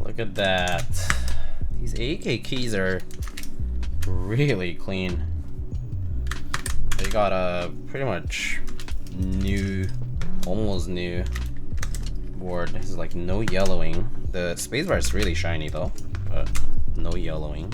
Look at that. These AEK keys are really clean. They got a pretty much new, almost new board. This is like no yellowing. The spacebar is really shiny though, but no yellowing.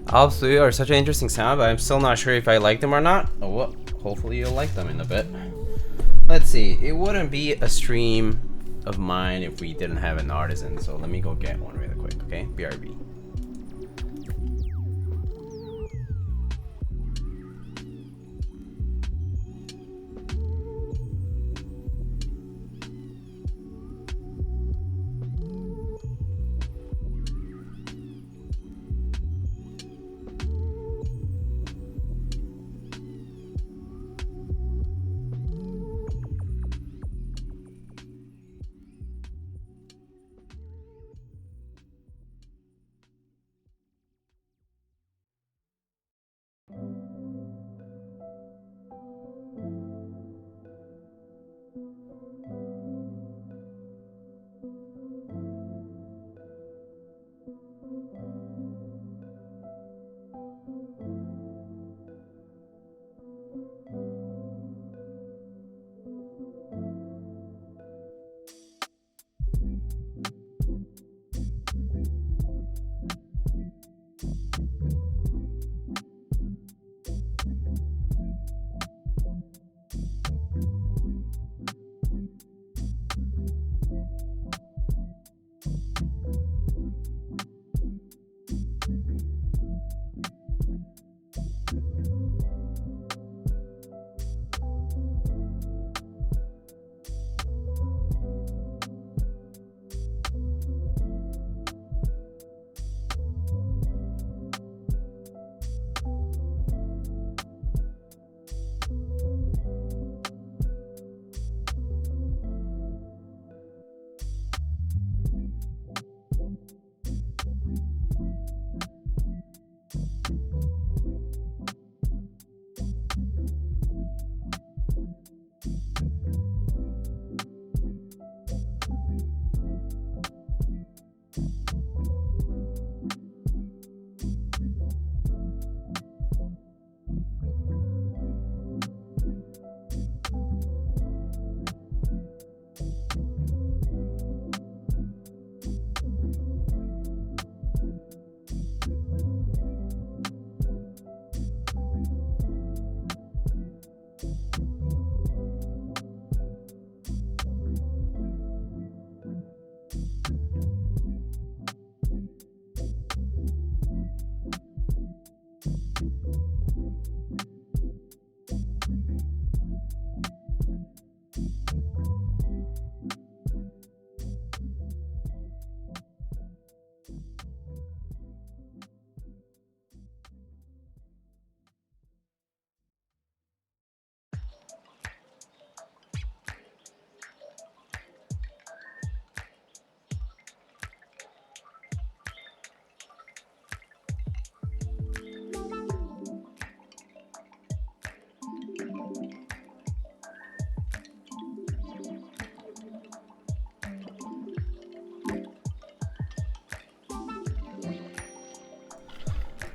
ALPS are such an interesting sound, but I'm still not sure if I like them or not. Oh, well, hopefully you'll like them in a bit. Let's see, it wouldn't be a stream of mine if we didn't have an Artisan, so let me go get one really quick, okay? BRB.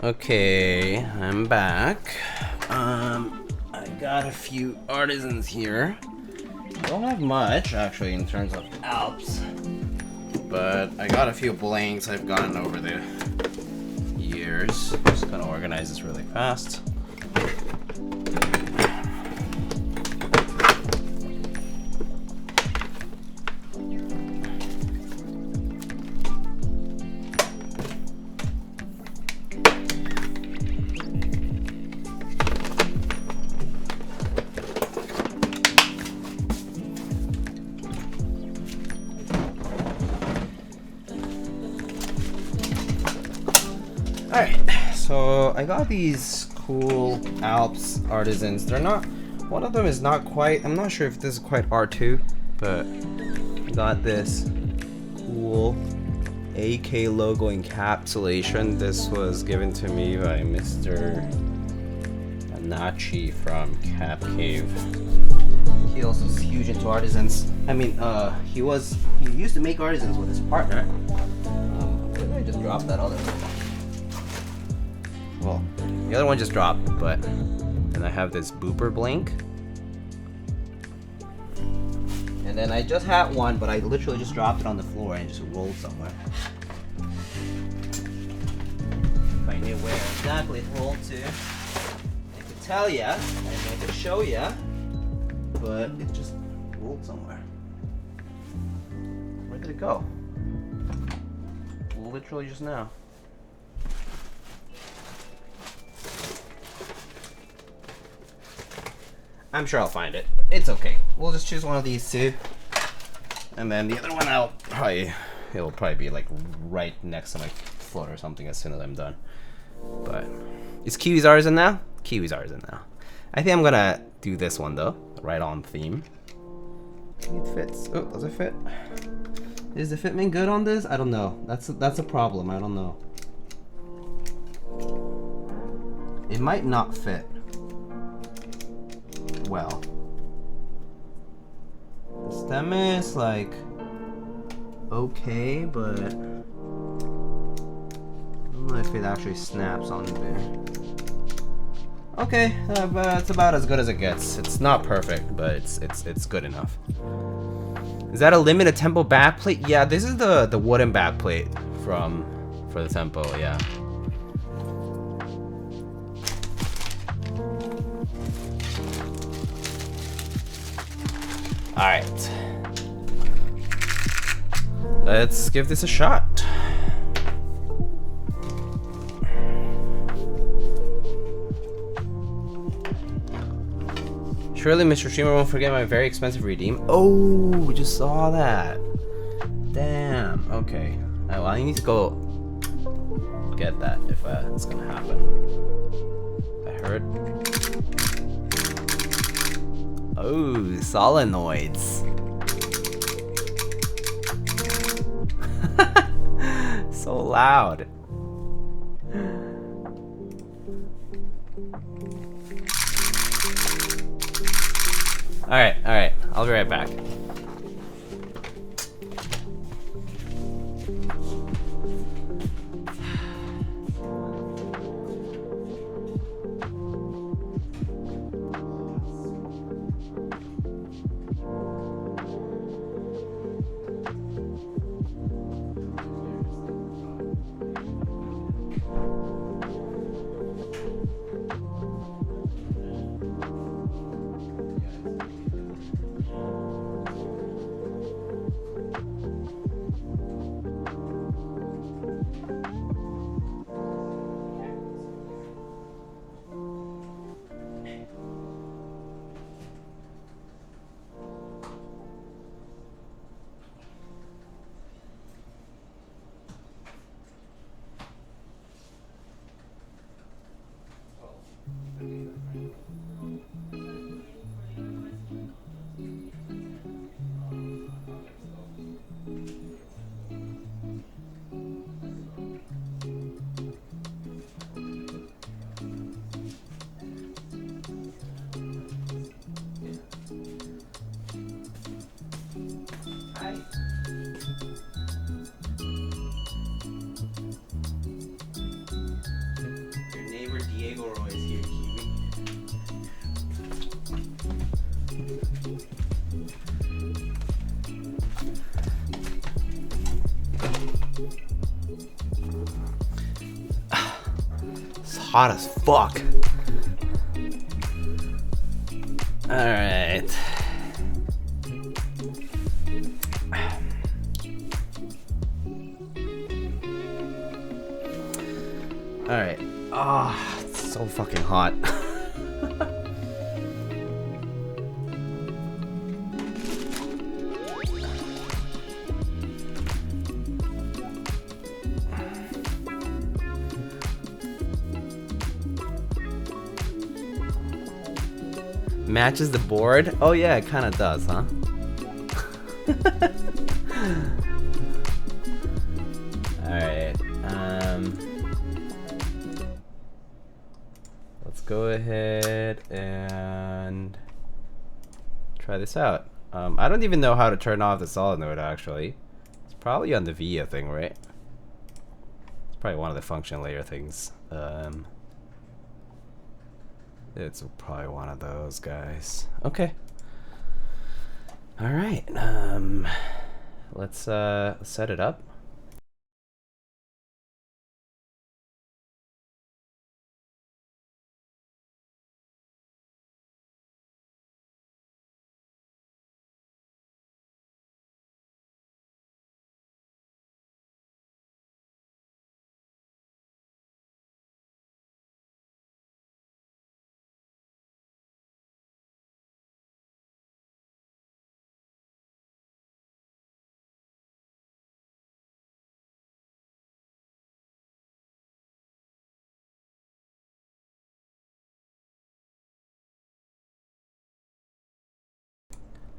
Okay, I'm back. I got a few Artisans here. Don't have much actually in terms of ALPS, but I got a few blanks I've gotten over the years. Just gonna organize this really fast. Alright, so I got these cool ALPS Artisans. They're not, one of them is not quite, I'm not sure if this is quite R2, but I got this cool AEK logo encapsulation. This was given to me by Mr. Anachi from Cap Cave. He also is huge into Artisans. I mean, he used to make Artisans with his partner. Where did I just drop that other one? Well, the other one just dropped, but then I have this booper blink. And then I just had one, but I literally just dropped it on the floor and just rolled somewhere. If I knew where exactly it rolled to, I could tell ya and I could show ya, but it just rolled somewhere. Where did it go? Literally just now. I'm sure I'll find it. It's okay. We'll just choose one of these two. And then the other one it'll probably be like right next to my foot or something as soon as I'm done. But is Kiwi's Artisan now? Kiwi's Artisan now. I think I'm gonna do this one though. Right on theme. It fits. Oh, does it fit? Is the fitment good on this? I don't know. That's a problem. I don't know. It might not fit well. The stem is like okay, but I don't know if it actually snaps on there. Okay, it's about as good as it gets. It's not perfect, but it's good enough. Is that a limited tempo backplate? Yeah, this is the wooden backplate for the tempo. Yeah. All right, let's give this a shot. Surely Mr. Streamer won't forget my very expensive redeem. Oh, we just saw that. Damn. Okay. Well, I need to go get that if it's gonna happen. I heard. Oh, solenoids. So loud. All right. I'll be right back. hot as fuck. Alright. Alright. Ah, it's so fucking hot. Matches the board? Oh yeah, it kind of does, huh? Alright, let's go ahead and try this out. I don't even know how to turn off the solenoid, actually. It's probably on the VIA thing, right? It's probably one of the function layer things. It's probably one of those guys. Okay. All right. Let's set it up.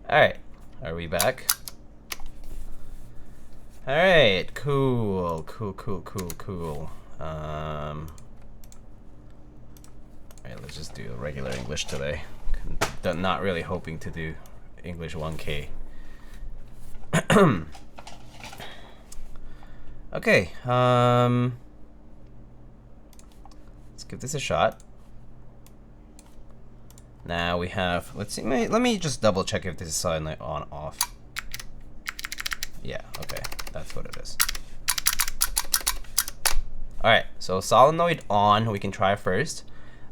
Alright, are we back? Alright, cool. Alright, let's just do regular English today. Not really hoping to do English 1K. Okay, let's give this a shot. Now we have, let's see, let me just double check if this is solenoid on off. Yeah, okay, that's what it is. Alright, so solenoid on, we can try first.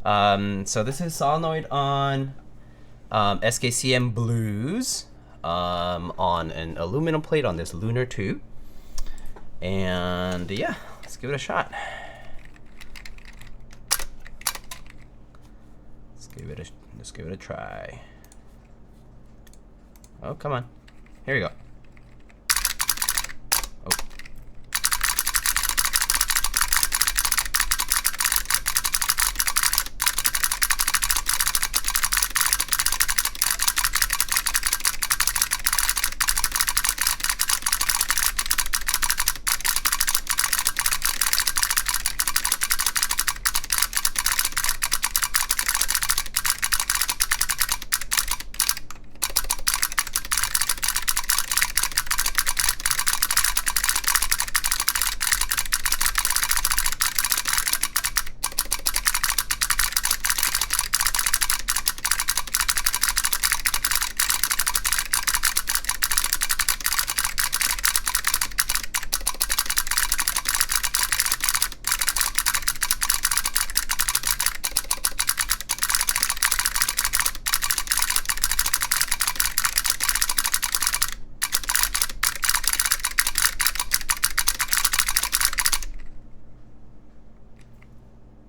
So this is solenoid on SKCM blues on an aluminum plate on this Lunar II. And yeah, let's give it a shot. Let's give it a try. Oh, come on. Here we go. Oh.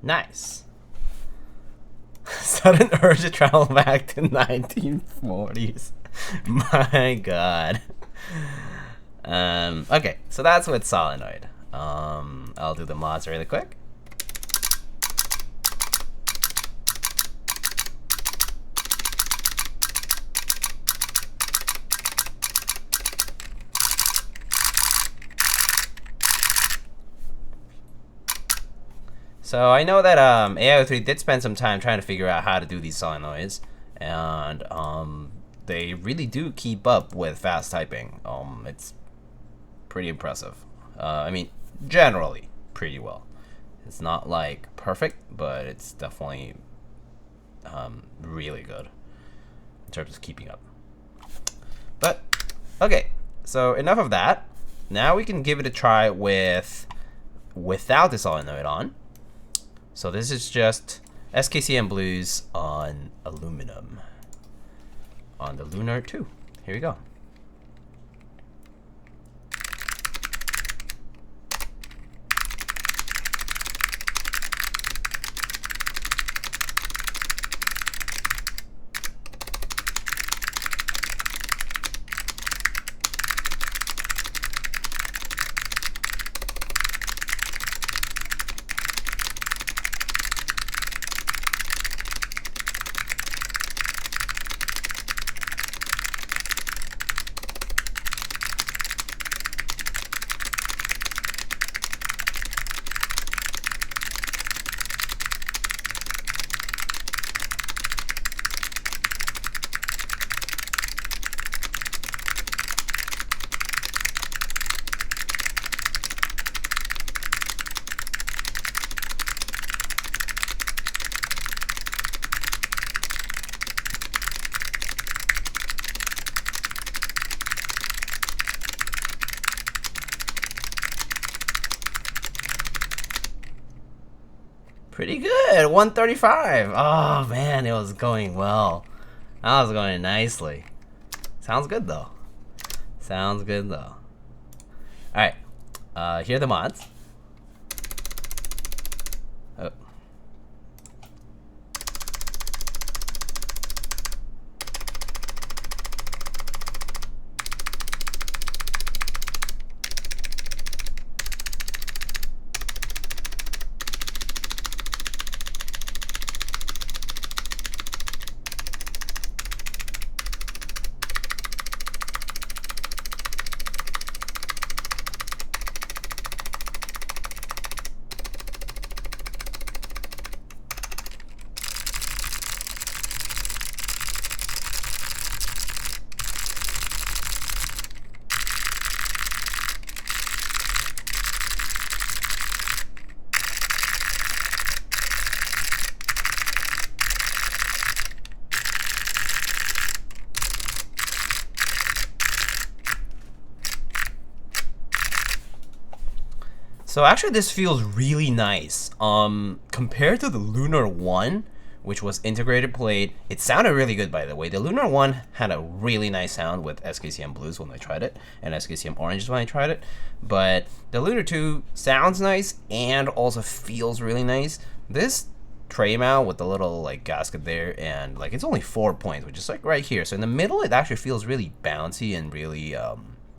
Nice. Sudden urge to travel back to 1940s. My god. Okay, so that's with solenoid. I'll do the mods really quick. So I know that AO3 did spend some time trying to figure out how to do these solenoids, and they really do keep up with fast typing. It's pretty impressive. I mean, generally pretty well. It's not like perfect, but it's definitely really good in terms of keeping up. But okay, so enough of that. Now we can give it a try without the solenoid on. So this is just SKCM blues on aluminum on the Lunar II. Here we go. Pretty good, 135. Oh man, it was going well. That was going nicely. Sounds good though. Sounds good though. Alright, here are the mods. Oh. So actually this feels really nice. Compared to the Lunar 1, which was integrated plate, it sounded really good by the way. The Lunar 1 had a really nice sound with SKCM blues when I tried it, and SKCM oranges when I tried it. But the Lunar 2 sounds nice and also feels really nice. This tray mount with the little like gasket there, and like it's only 4 points, which is like right here. So in the middle it actually feels really bouncy and really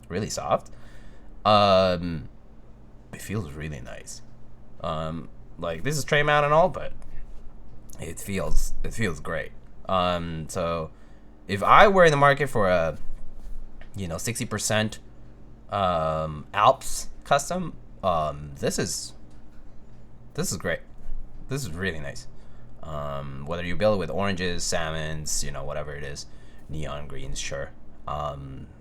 really soft. It feels really nice. Like this is tray mount and all, but it feels great. So if I were in the market for a 60% ALPS custom, this is great. This is really nice. Whether you build it with oranges, salmons, whatever it is, neon greens, sure,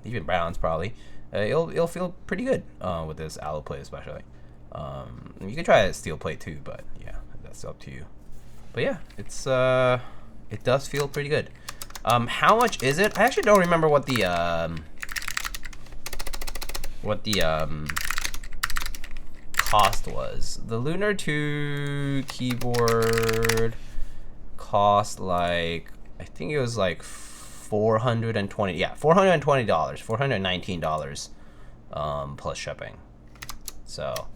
even browns probably. It'll feel pretty good with this alloy plate especially. You can try a steel plate too, but yeah, that's up to you. But yeah, it does feel pretty good. How much is it? I actually don't remember what the cost was. The Lunar II keyboard cost like, I think it was like $420. Yeah, $420, $419 plus shipping. So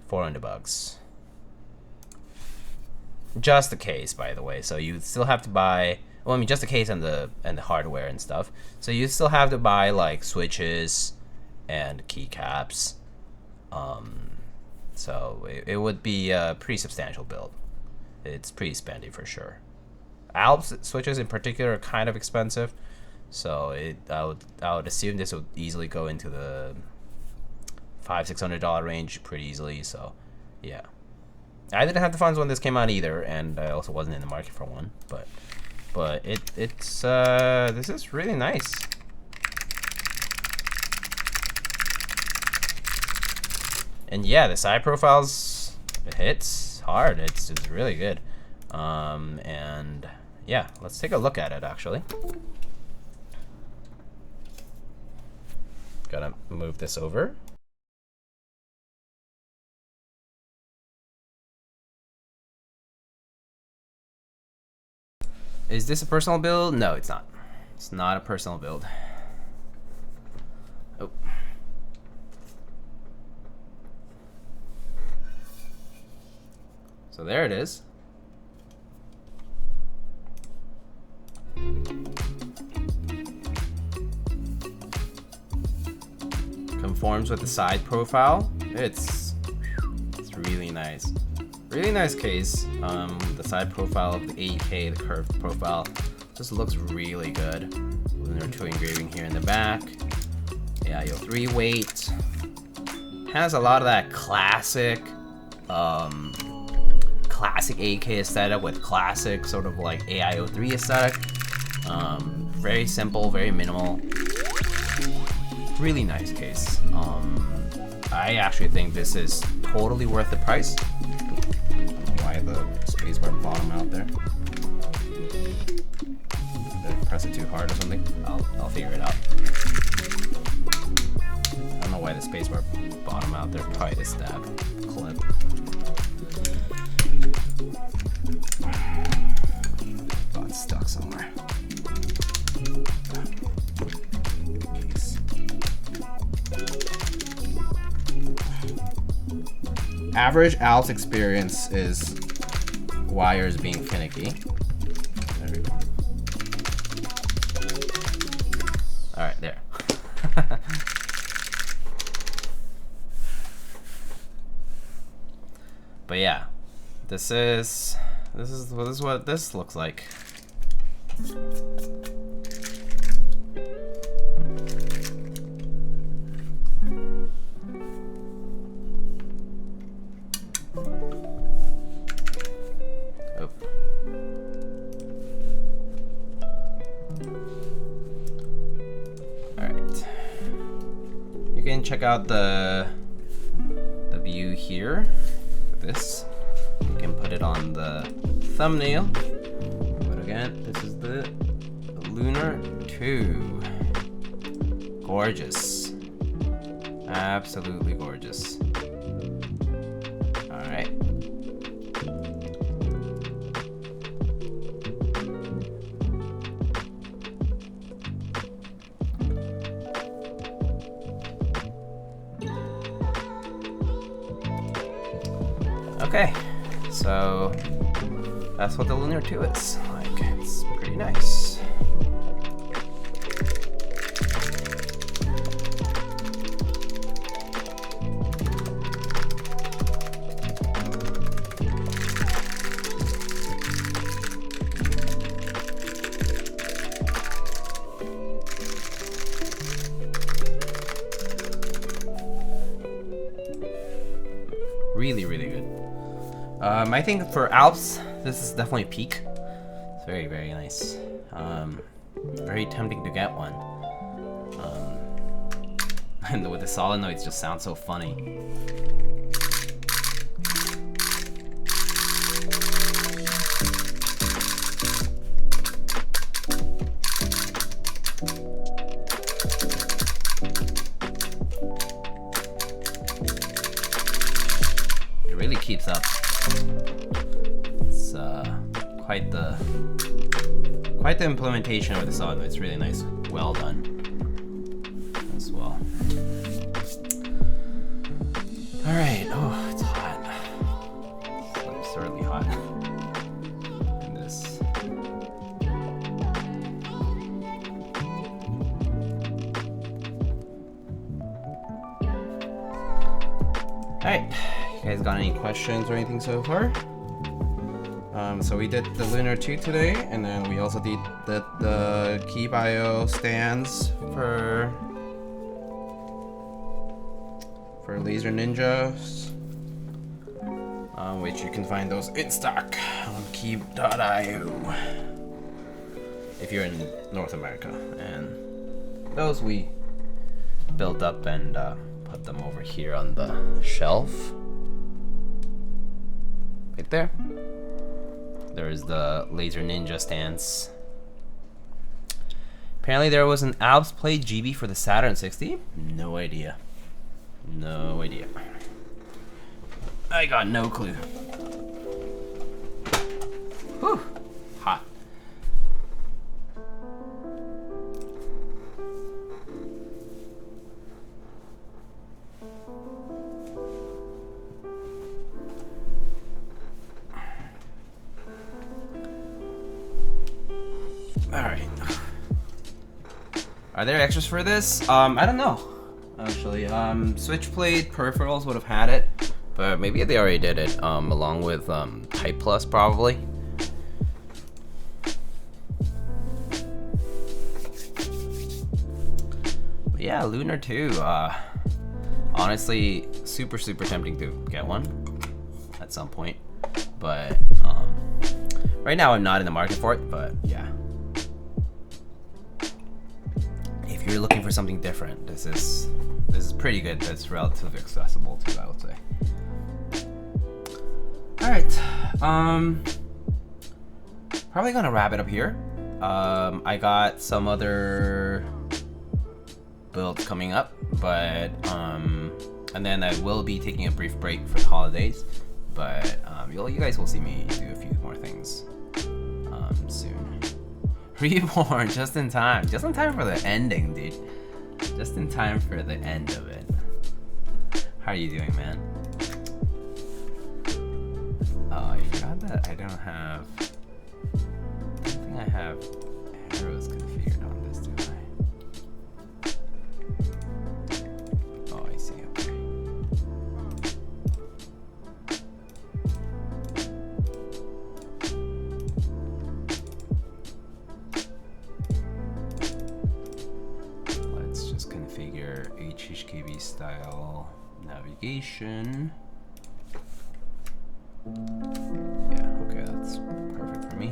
$400. Just the case, by the way. So you still have to buy, well, I mean just the case and the hardware and stuff. So you still have to buy like switches and keycaps. So it would be a pretty substantial build. It's pretty spendy for sure. ALPS switches in particular are kind of expensive, so I would assume this would easily go into the $500-600 range pretty easily. So yeah, I didn't have the funds when this came out either, and I also wasn't in the market for one. But it's this is really nice. And yeah, the side profiles, it hits hard. It's really good. And yeah, let's take a look at it actually. Gotta move this over. Is this a personal build? No, it's not. It's not a personal build. Oh. So there it is. Conforms with the side profile. It's really nice. Really nice case. The side profile of the AEK, the curved profile, just looks really good. Lunar II engraving here in the back. AIO3 weight. Has a lot of that classic AEK aesthetic with classic sort of like AIO3 aesthetic. Very simple, very minimal. Really nice case. I actually think this is totally worth the price. I don't know why the spacebar bottom out there. Did I press it too hard or something? I'll figure it out. I don't know why the spacebar bottom out there. Probably this stab clip. Got stuck somewhere. Average ALPS experience is wires being finicky. There we go. Alright, there. But yeah, this is what this looks like. Check out the view here for this. You can put it on the thumbnail. But again, this is the Lunar II. Gorgeous. Absolutely gorgeous. Alright. Okay, so that's what the Lunar II is like. It's pretty nice. Really, really good. I think for ALPS, this is definitely peak. It's very, very nice. Very tempting to get one. And with the solenoids, just sound so funny. It really keeps up. It's quite the implementation with the solenoid. It's really nice, well done as well. All right. Oh, it's hot. It's absurdly hot. In this. All right. You guys got any questions or anything so far? So we did the Lunar II today, and then we also did the Key Bio stands for Laser Ninjas, which you can find those in stock on key.io if you're in North America. And those we built up and put them over here on the shelf. Right there. There's the Laser Ninja stance. Apparently there was an ALPS Play GB for the Saturn 60. No idea. No idea. I got no clue. Whew. Hot. Alright. Are there extras for this? I don't know. Actually, Switchblade peripherals would have had it, but maybe they already did it, along with, Type Plus, probably. But yeah, Lunar II, honestly, super tempting to get one at some point, but, right now I'm not in the market for it, but yeah. If you're looking for something different, this is pretty good. That's relatively accessible too, I would say. All right, probably gonna wrap it up here. I got some other builds coming up, but and then I will be taking a brief break for the holidays. But you guys will see me do a few more things soon. Reborn, just in time for the ending, dude. Just in time for the end of it. How are you doing, man? Oh, I forgot that I don't think I have arrows configured on this, do I? Oh, I see, okay. Let's just configure HHKB style navigation. Yeah, okay, that's perfect for me.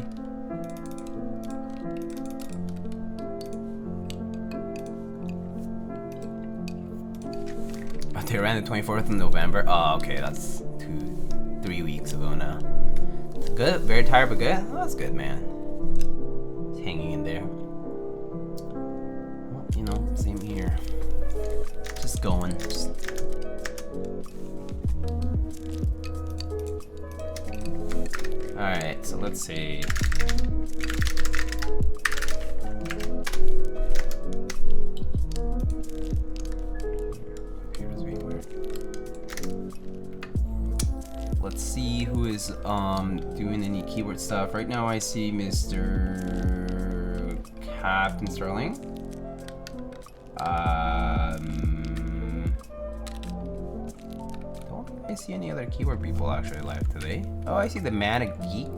But they ran the 24th of November. Oh, okay, that's 3 weeks ago now. Good, very tired but good. Oh, that's good, man. It's hanging in there. Well, you know, same here. Just going. Alright, so let's see. Computer's being weird. Let's see who is doing any keyword stuff. Right now I see Mr. Captain Sterling. I see any other keyword people actually live today. Oh, I see the Manic Geek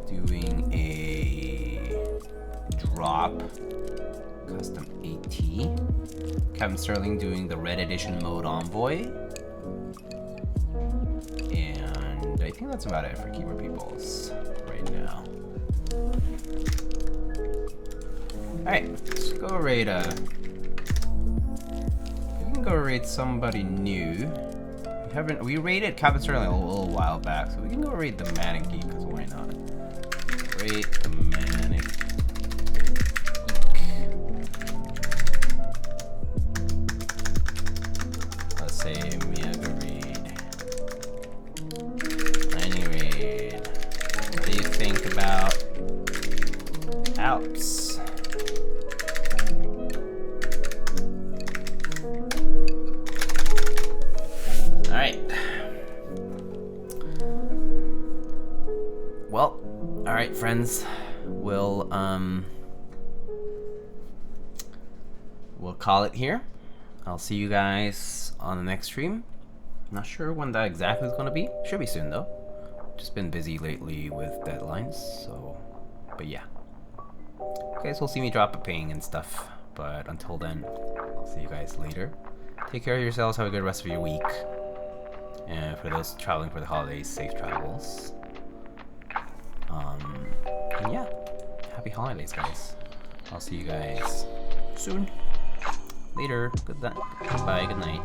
doing a drop custom AT. Captain Sterling doing the Red Edition mode Envoy. And I think that's about it for keyword peoples right now. Alright, let's go raid go rate somebody new. We rated Captain Sterling a little while back, so we can go rate the Manic Geek, because why not? Rate the Manic Geek. Let's say Mega raid. Any raid. What do you think about ALPS? Well, alright friends, we'll call it here. I'll see you guys on the next stream. Not sure when that exactly is gonna be. Should be soon though. Just been busy lately with deadlines, so, but yeah. You guys will see me drop a ping and stuff, but until then, I'll see you guys later. Take care of yourselves, have a good rest of your week. And for those traveling for the holidays, safe travels. And yeah, happy holidays, guys. I'll see you guys soon. Later. Goodbye. Good night.